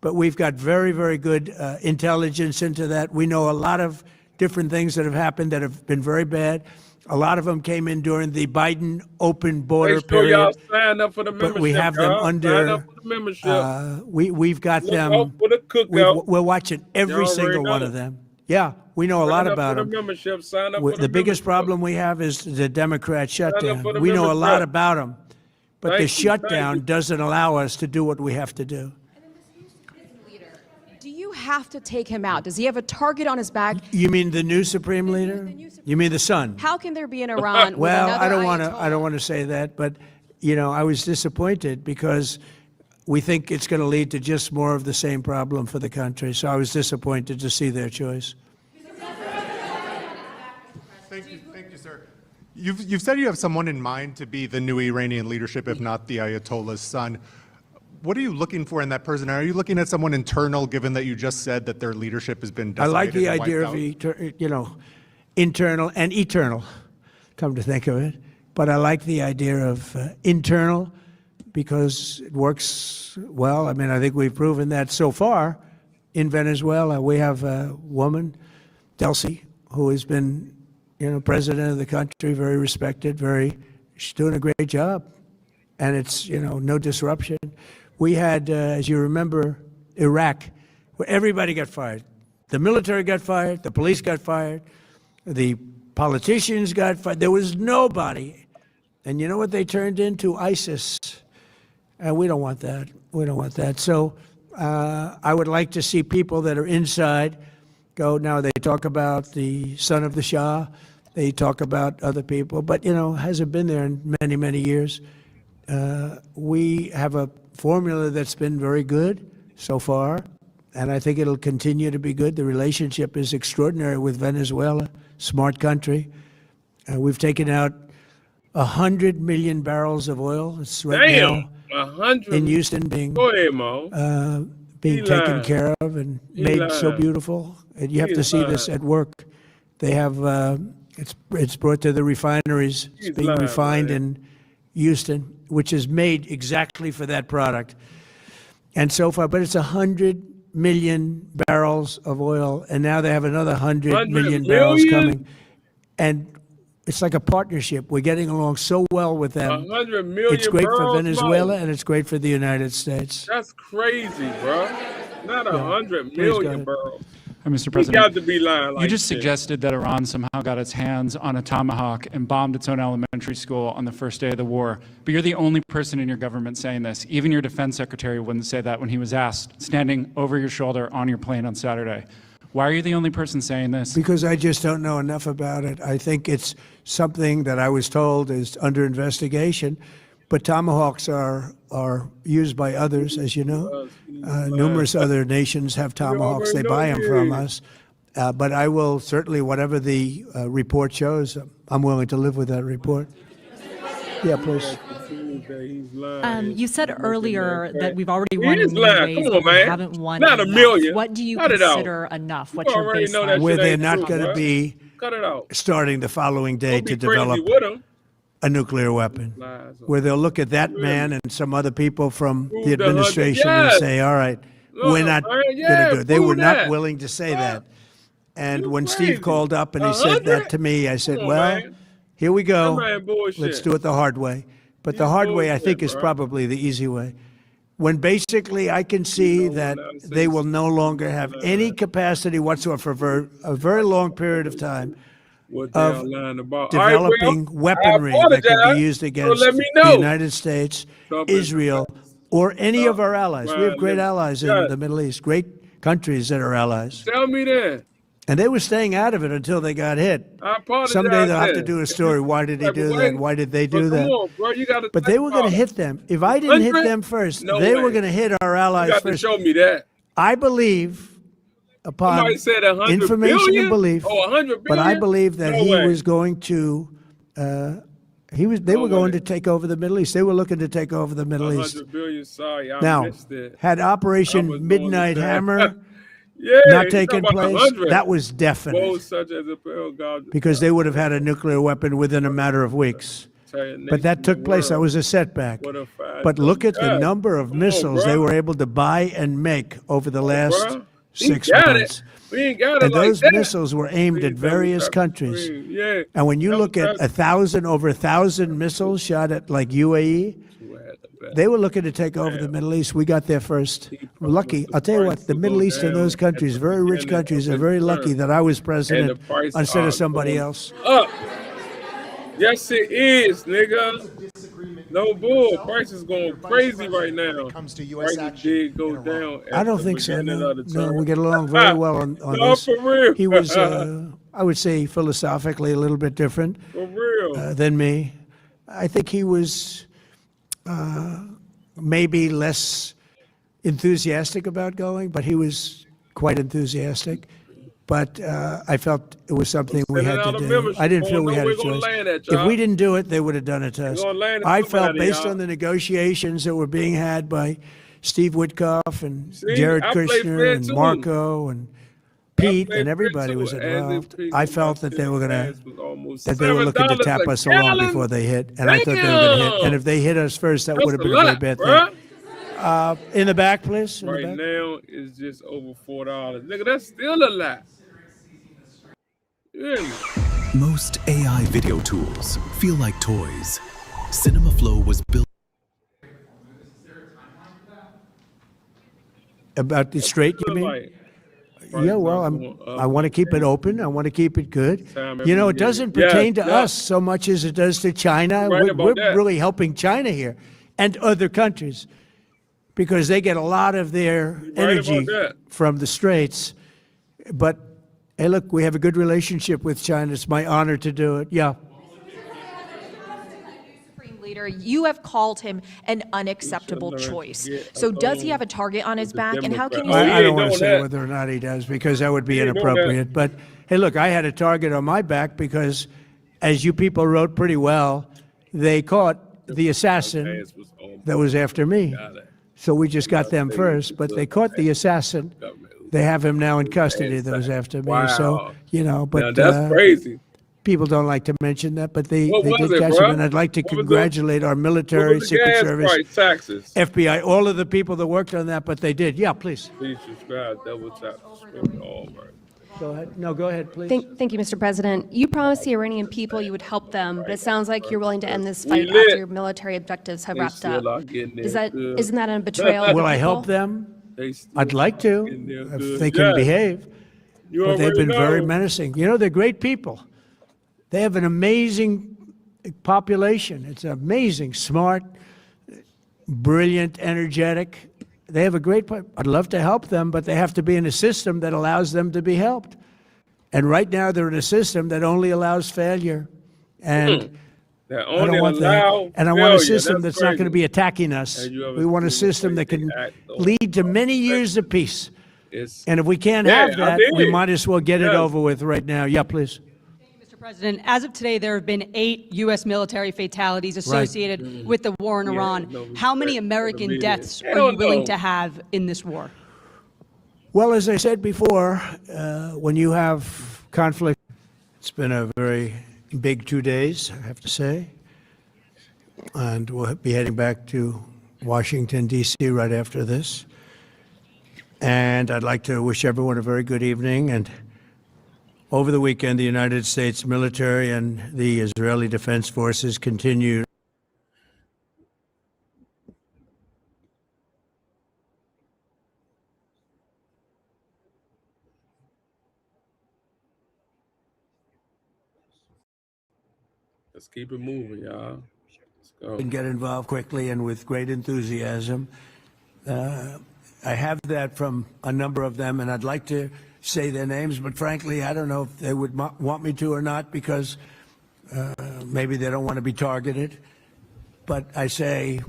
But we've got very, very good intelligence into that. We know a lot of different things that have happened that have been very bad. A lot of them came in during the Biden open border period. Y'all sign up for the membership, but we have them under. Sign up for the membership. We've got Look them. out for the cookout. We're watching every single one of them. Yeah, we know a lot about them. The biggest problem we have is the Democrat shutdown. We know a lot about them, but the shutdown doesn't allow us to do what we have to do. Do you have to take him out? Does he have a target on his back? You mean the new supreme leader? You mean the son? How can there be an Iran? Well, with I don't want to say that, but you know, I was disappointed because we think it's going to lead to just more of the same problem for the country. So I was disappointed to see their choice. Thank you, sir. You've said you have someone in mind to be the new Iranian leadership, if not the Ayatollah's son. What are you looking for in that person? Are you looking at someone internal, given that you just said that their leadership has been decimated? I like the idea of internal and eternal, come to think of it. But I like the idea of internal because it works well. I mean, I think we've proven that so far in Venezuela. We have a woman, Delcy, who has been, president of the country, very respected, she's doing a great job. And it's, no disruption. We had, as you remember, Iraq, where everybody got fired. The military got fired, the police got fired, the politicians got fired. There was nobody. And you know what they turned into? ISIS. And we don't want that. We don't want that. So I would like to see people that are inside go. Now they talk about the son of the Shah. They talk about other people. But, hasn't been there in many, many years. we have a formula that's been very good so far, and I think it'll continue to be good. The relationship is extraordinary with Venezuela, smart country. We've taken out 100 million barrels of oil. It's right now 100 in Houston being Go ahead, Mo. being He taken lying. care of and He made so lying. beautiful. And you have He to see this lying. at work. They have it's brought to the refineries. It's He's being lying, refined man. in Houston, which is made exactly for that product. And so far, but it's 100 million barrels of oil, and now they have another 100 100 million barrels million? coming. And it's like a partnership. We're getting along so well with them. 100 million It's great for barrels, Venezuela, Mo. and it's great for the United States. That's crazy, bro. Not 100 Please go million ahead. barrels. Mr. He President, got to be lying like you just that. suggested that Iran somehow got its hands on a tomahawk and bombed its own elementary school on the first day of the war. But you're the only person in your government saying this. Even your defense secretary wouldn't say that when he was asked, standing over your shoulder on your plane on Saturday. Why are you the only person saying this? Because I just don't know enough about it. I think it's something that I was told is under investigation, but tomahawks are used by others, as you know. Numerous other nations have tomahawks. They buy them from us. But I will certainly, whatever the report shows, I'm willing to live with that report. Yeah, please. You said earlier that we've already He won is in many lying. ways, Come but on, we man. haven't won Not a enough. million. What do you Cut it out. consider enough? You What's your already know that baseline? Where shit they're ain't not true, going to bro. be Cut it out. starting the following day Don't to be crazy develop with him. a nuclear weapon, where they'll look at that man and some other people from Prove the the 100. administration and Yes. say, all right, Look, we're not man, going yeah, to do it. They prove were not that. willing to say that. And when crazy. Steve called up and he said 100? that to me, I said, Come on, well, man. here we go. That man bullshit. Let's do it the hard way. But the hard way, I think, is probably the easy way. When basically I can see that they will no longer have any capacity whatsoever for a very long period of time What they of are lying about. All right, well, developing I weaponry that could apologize. be used So against let me the know. United States, Israel, or any of our allies. We have great allies in the Middle East, great countries that are allies. Tell me then. And they were staying out of it until they got hit. I apologize. Someday they'll have to then. do a story. Why did he Type of do way. that? Why did they But do come that? on, bro, you gotta But they think were going to about hit them. If I didn't hit 100? them first, No they way. were going to hit our You allies got to first. show me that. I believe, upon Somebody said 100 information billion? and belief, Oh, 100 but I billion? believe that No he way. was going to. They were going to take over the Middle East. They were looking to take over the Middle East. 100 billion. Sorry, I Now, missed it. had I was Operation doing Midnight the- Hammer Yeah, not you taken talking about the place, 100. that was definite, Woes such as a pearl god. because they would have had a nuclear weapon within a matter of weeks. But that took place. That was a setback. What a fact. But look at the Yeah. number of Come on, missiles they bruh. were able to buy and make over the last Bruh. We 6 got months. it. We ain't got it And like those that. missiles were aimed at various countries. Yeah. And when you That look was at that- over 1,000 missiles shot at like UAE, they were looking to take over the Middle East. We got there first. We're lucky. I'll tell you what, the Middle East and those countries, very rich countries, are very lucky that I was president price instead are of somebody going else. Up. Yes, it is, nigga. No bull. Prices going crazy right now. Prices did go down. I at don't the think so. beginning No, of the no, term. we get along very well on No, this. for real. He was, I would say, philosophically a little bit different For real. than me. I think he was maybe less enthusiastic about going, but he was quite enthusiastic. But I felt it was something we had to out a do. membership. I didn't Don't feel we know had a where gonna choice. land at, If y'all. we didn't do it, they would have done it to us. gonna land at I felt, somebody, based y'all. on the negotiations that were being had by Steve Woodcock and See, Jared I played Kushner fair and too. Marco and Pete played and everybody fair was too, as involved. if I felt that they were going gas was almost that they were looking to $7 tap a us along gallon. before they hit, and I thought they were going to hit. And if they hit us first, that That's would have a been a very lot, bad bruh. thing. In the back, please. In the Right back. now, it's just over $4. Nigga, that's still a lot. Yeah. Most AI video tools feel like toys. Cinema Flow was built. About the straight, you mean? Like, Yeah, well, I want to keep it open. I want to keep it good. Time You know, every it doesn't year. pertain Yeah, to yeah. us so much as it does to China. Right We're, about we're that. really helping China here and other countries because they get a lot of their energy that. from the Straits. But, hey, look, we have a good relationship with China. It's my honor to do it. Yeah. leader, you have called him an unacceptable choice. So does he have a target on his back, and how can you? I don't want to say whether or not he does, because that would be inappropriate. But hey, look, I had a target on my back because, as you people wrote pretty well, they caught the assassin that was after me. So we just got them first, but they caught the assassin. They have him now in custody that was after me. So, you know, but Now, that's crazy. people don't like to mention that, but they What did was it, catch bruh? him. And I'd like to What was the- congratulate our What military, was the Secret gas Service, price, taxes? FBI, all of the people that worked on that, but they did. Yeah, please. Please subscribe. Double tap. All right. Go ahead. No, go ahead, please. Thank you, Mr. President. You promised the Iranian people you would help them, but it sounds like you're willing to end this We fight lit. after your military objectives have They wrapped still are up. getting Is there that good. isn't that a betrayal of Will the I people? help them? They still I'd like to, getting there if good. they can Yes. behave. You But they've already been very know. menacing. You know, they're great people. They have an amazing population. It's amazing, smart, brilliant, energetic. They have a great, I'd love to help them, but they have to be in a system that allows them to be helped. And right now, they're in a system that only allows failure. And That I only don't want allow that. And I want a failure. system that's not going to crazy. be attacking us. Have you ever We want a seen the system way that they can act, though? lead to many years of peace. It's- And if we can't Yeah, have I that, did. we might as well get it Yes. over with right now. Yeah, please. Mr. President, as of today, there have been 8 U.S. military fatalities associated with the war in Yeah, Iran. no How many respect for the American media. deaths Hell are you willing no. to have in this war? Well, as I said before, when you have conflict, it's been a very big 2 days, I have to say. And we'll be heading back to Washington, D.C. right after this. And I'd like to wish everyone a very good evening. And over the weekend, the United States military and the Israeli Defense Forces continued Let's keep it moving, y'all. Let's go. and get involved quickly and with great enthusiasm. I have that from a number of them, and I'd like to say their names, but frankly, I don't know if they would want me to or not, because maybe they don't want to be targeted. But I say,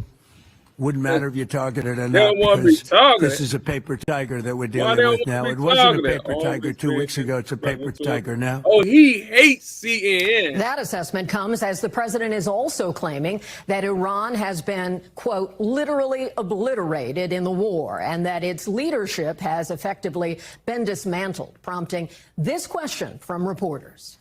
wouldn't matter if you're targeted or They not, don't want to be because targeted. this is a paper tiger that we're Why dealing they don't with now. want It to be wasn't a targeted? paper All tiger these 2 weeks things ago. It's a paper tiger now. Oh, he hates CNN. That assessment comes as the president is also claiming that Iran has been, quote, literally obliterated in the war, and that its leadership has effectively been dismantled, prompting this question from reporters.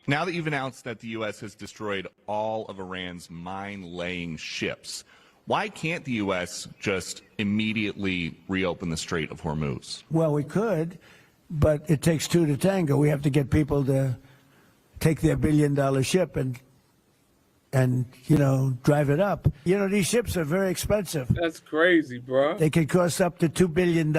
Now that you've announced that the U.S. has destroyed all of Iran's mine-laying ships, why can't the U.S. just immediately reopen the Strait of Hormuz? Well, we could, but it takes two to tango. We have to get people to take their billion-dollar ship and drive it up. You know, these ships are very expensive. That's crazy, bro. They can cost up to $2 billion.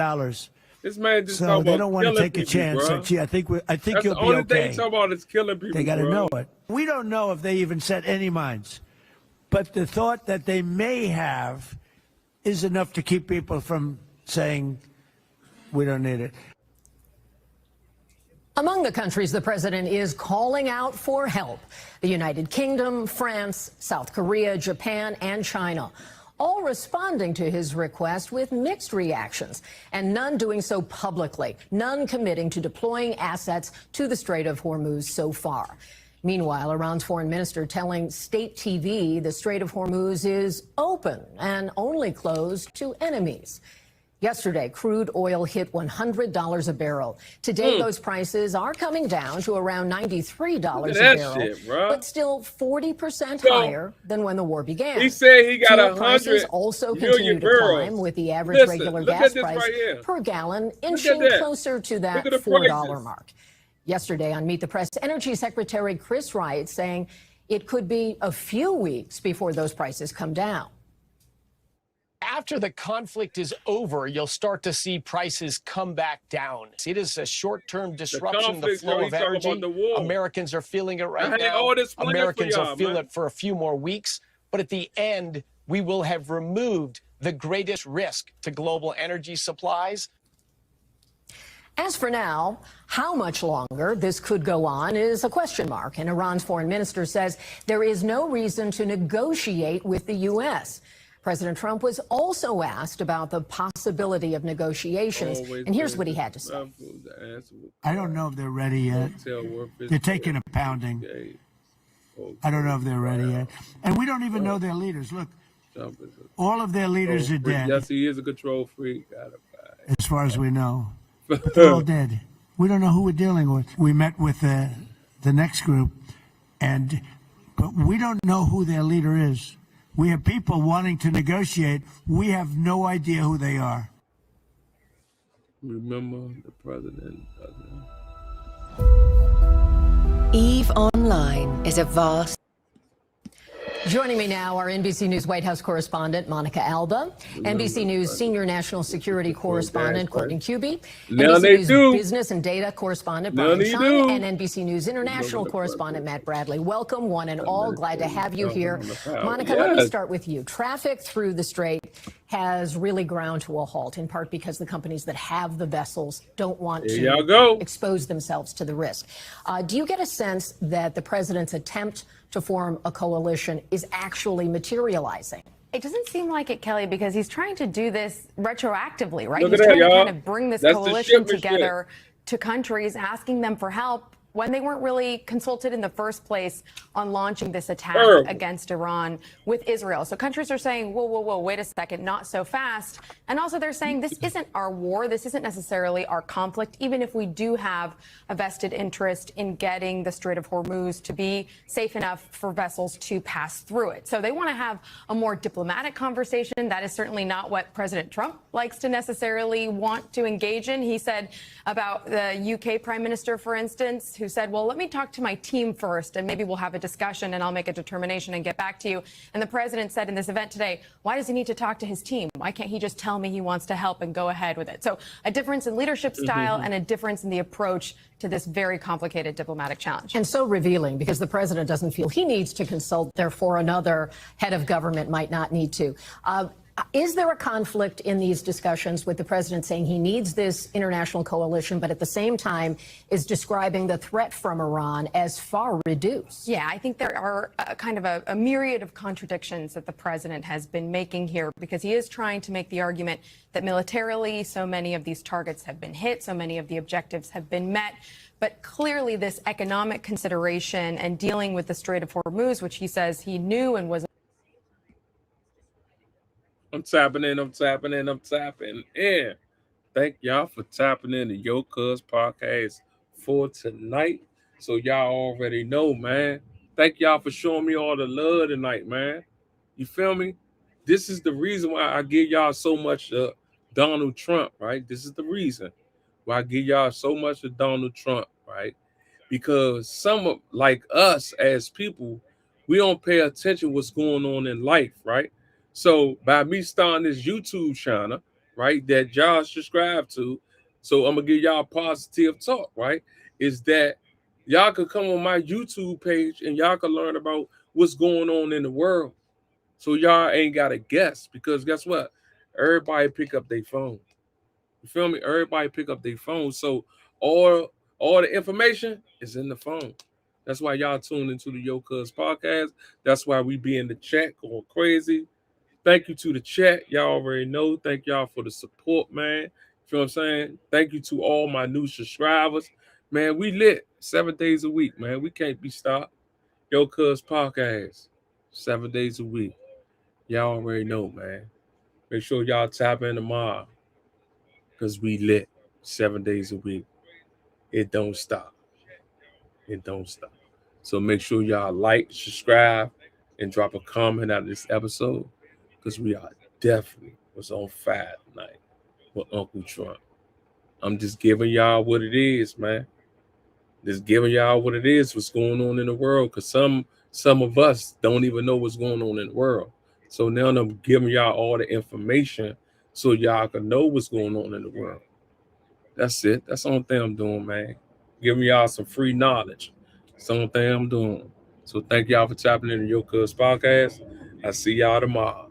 This man just So talking they about don't want to killing take a people, chance. bro. So, gee, I think That's you'll the be only okay. thing he's talking about is killing people. They got to bro. know it. We don't know if they even set any mines, but the thought that they may have is enough to keep people from saying, we don't need it. Among the countries the president is calling out for help, the United Kingdom, France, South Korea, Japan, and China, all responding to his request with mixed reactions, and none doing so publicly, none committing to deploying assets to the Strait of Hormuz so far. Meanwhile, Iran's foreign minister telling state TV the Strait of Hormuz is open and only closed to enemies. Yesterday, crude oil hit $100 a barrel. Today, those prices are coming down to around $93 a that barrel, shit, bro. but still 40% So, higher than when the war began. He said he got Fuel 100 prices also million continue to barrels. climb, with the average Listen, regular look at gas this price right here. per gallon at inching that. closer to that Look at the $4 prices. mark. Yesterday on Meet the Press, Energy Secretary Chris Wright saying it could be a few weeks before those prices come down. After the conflict is over, you'll start to see prices come back down. It is a short-term disruption in the conflict, flow yo, of he's talking energy. about the war. Americans are feeling it right I had now. all this planned for Americans y'all, will feel man. it for a few more weeks. But at the end, we will have removed the greatest risk to global energy supplies. As for now, how much longer this could go on is a question mark, and Iran's foreign minister says there is no reason to negotiate with the U.S. President Trump was also asked about the possibility of negotiations, and here's what he had to say. I don't know if they're ready yet. They're taking a pounding. I don't know if they're ready yet. And we don't even know their leaders. Look, all of their leaders are dead. Yes, he is a control freak. As far as we know. But they're all dead. We don't know who we're dealing with. We met with the next group, but we don't know who their leader is. We have people wanting to negotiate. We have no idea who they are. Remember the president. EVE Online is a vast... Joining me now, our NBC News White House correspondent, Monica Alba, NBC News Senior National Security Correspondent, Courtney Cubie, NBC News Business and Data Correspondent, Brian Chung, and NBC News International Correspondent, Matt Bradley. Welcome, one and all. Glad to have you here. Monica, let me start with you. Traffic through the Strait has really ground to a halt, in part because the companies that have the vessels don't want to expose themselves to the risk. Do you get a sense that the president's attempt to form a coalition is actually materializing? It doesn't seem like it, Kelly, because he's trying to do this retroactively, right? Look He's at trying that, to y'all. kind of bring this That's the coalition shipment together to countries, asking them for help when they weren't really consulted in the first place on launching this attack against Iran with Israel. So countries are saying, whoa, whoa, whoa, wait a second, not so fast. And also they're saying this isn't our war. This isn't necessarily our conflict, even if we do have a vested interest in getting the Strait of Hormuz to be safe enough for vessels to pass through it. So they want to have a more diplomatic conversation. That is certainly not what President Trump likes to necessarily want to engage in. He said about the UK Prime Minister, for instance, who said, well, let me talk to my team first and maybe we'll have a discussion and I'll make a determination and get back to you. And the president said in this event today, why does he need to talk to his team? Why can't he just tell me he wants to help and go ahead with it? So a difference in leadership style and a difference in the approach to this very complicated diplomatic challenge. And so revealing, because the president doesn't feel he needs to consult, therefore another head of government might not need to. Is there a conflict in these discussions with the president saying he needs this international coalition, but at the same time is describing the threat from Iran as far reduced? Yeah, I think there are kind of a myriad of contradictions that the president has been making here, because he is trying to make the argument that militarily so many of these targets have been hit, so many of the objectives have been met. But clearly this economic consideration and dealing with the Strait of Hormuz, which he says he knew and was... I'm tapping in. Thank y'all for tapping in to Yo Cuz podcast for tonight. So y'all already know, man. Thank y'all for showing me all the love tonight, man. You feel me? This is the reason why I give y'all so much Donald Trump, right? This is the reason why I give y'all so much of Donald Trump, right? Because some of, like us as people, we don't pay attention what's going on in life, right? So by me starting this YouTube channel, right, that y'all subscribe to, so I'm gonna give y'all positive talk, right? Is that y'all could come on my YouTube page and y'all can learn about what's going on in the world. So y'all ain't gotta guess, because guess what? Everybody pick up their phone. You feel me? Everybody pick up their phone. So all the information is in the phone. That's why y'all tune into the Yo Cuz podcast. That's why we be in the chat going crazy. Thank you to the chat. Y'all already know. Thank y'all for the support, man. You feel what I'm saying? Thank you to all my new subscribers. Man, we lit 7 days a week, man. We can't be stopped. Yo Cuz podcast, 7 days a week. Y'all already know, man. Make sure y'all tap in tomorrow, because we lit 7 days a week. It don't stop. It don't stop. So make sure y'all like, subscribe, and drop a comment out of this episode, because we are definitely was on fire tonight with Uncle Trump. I'm just giving y'all what it is, man. Just giving y'all what it is, what's going on in the world, because some of us don't even know what's going on in the world. So now I'm giving y'all all the information so y'all can know what's going on in the world. That's it. That's the only thing I'm doing, man. Giving y'all some free knowledge. That's the only thing I'm doing. So thank y'all for tapping into Yo Cuz podcast. I'll see y'all tomorrow.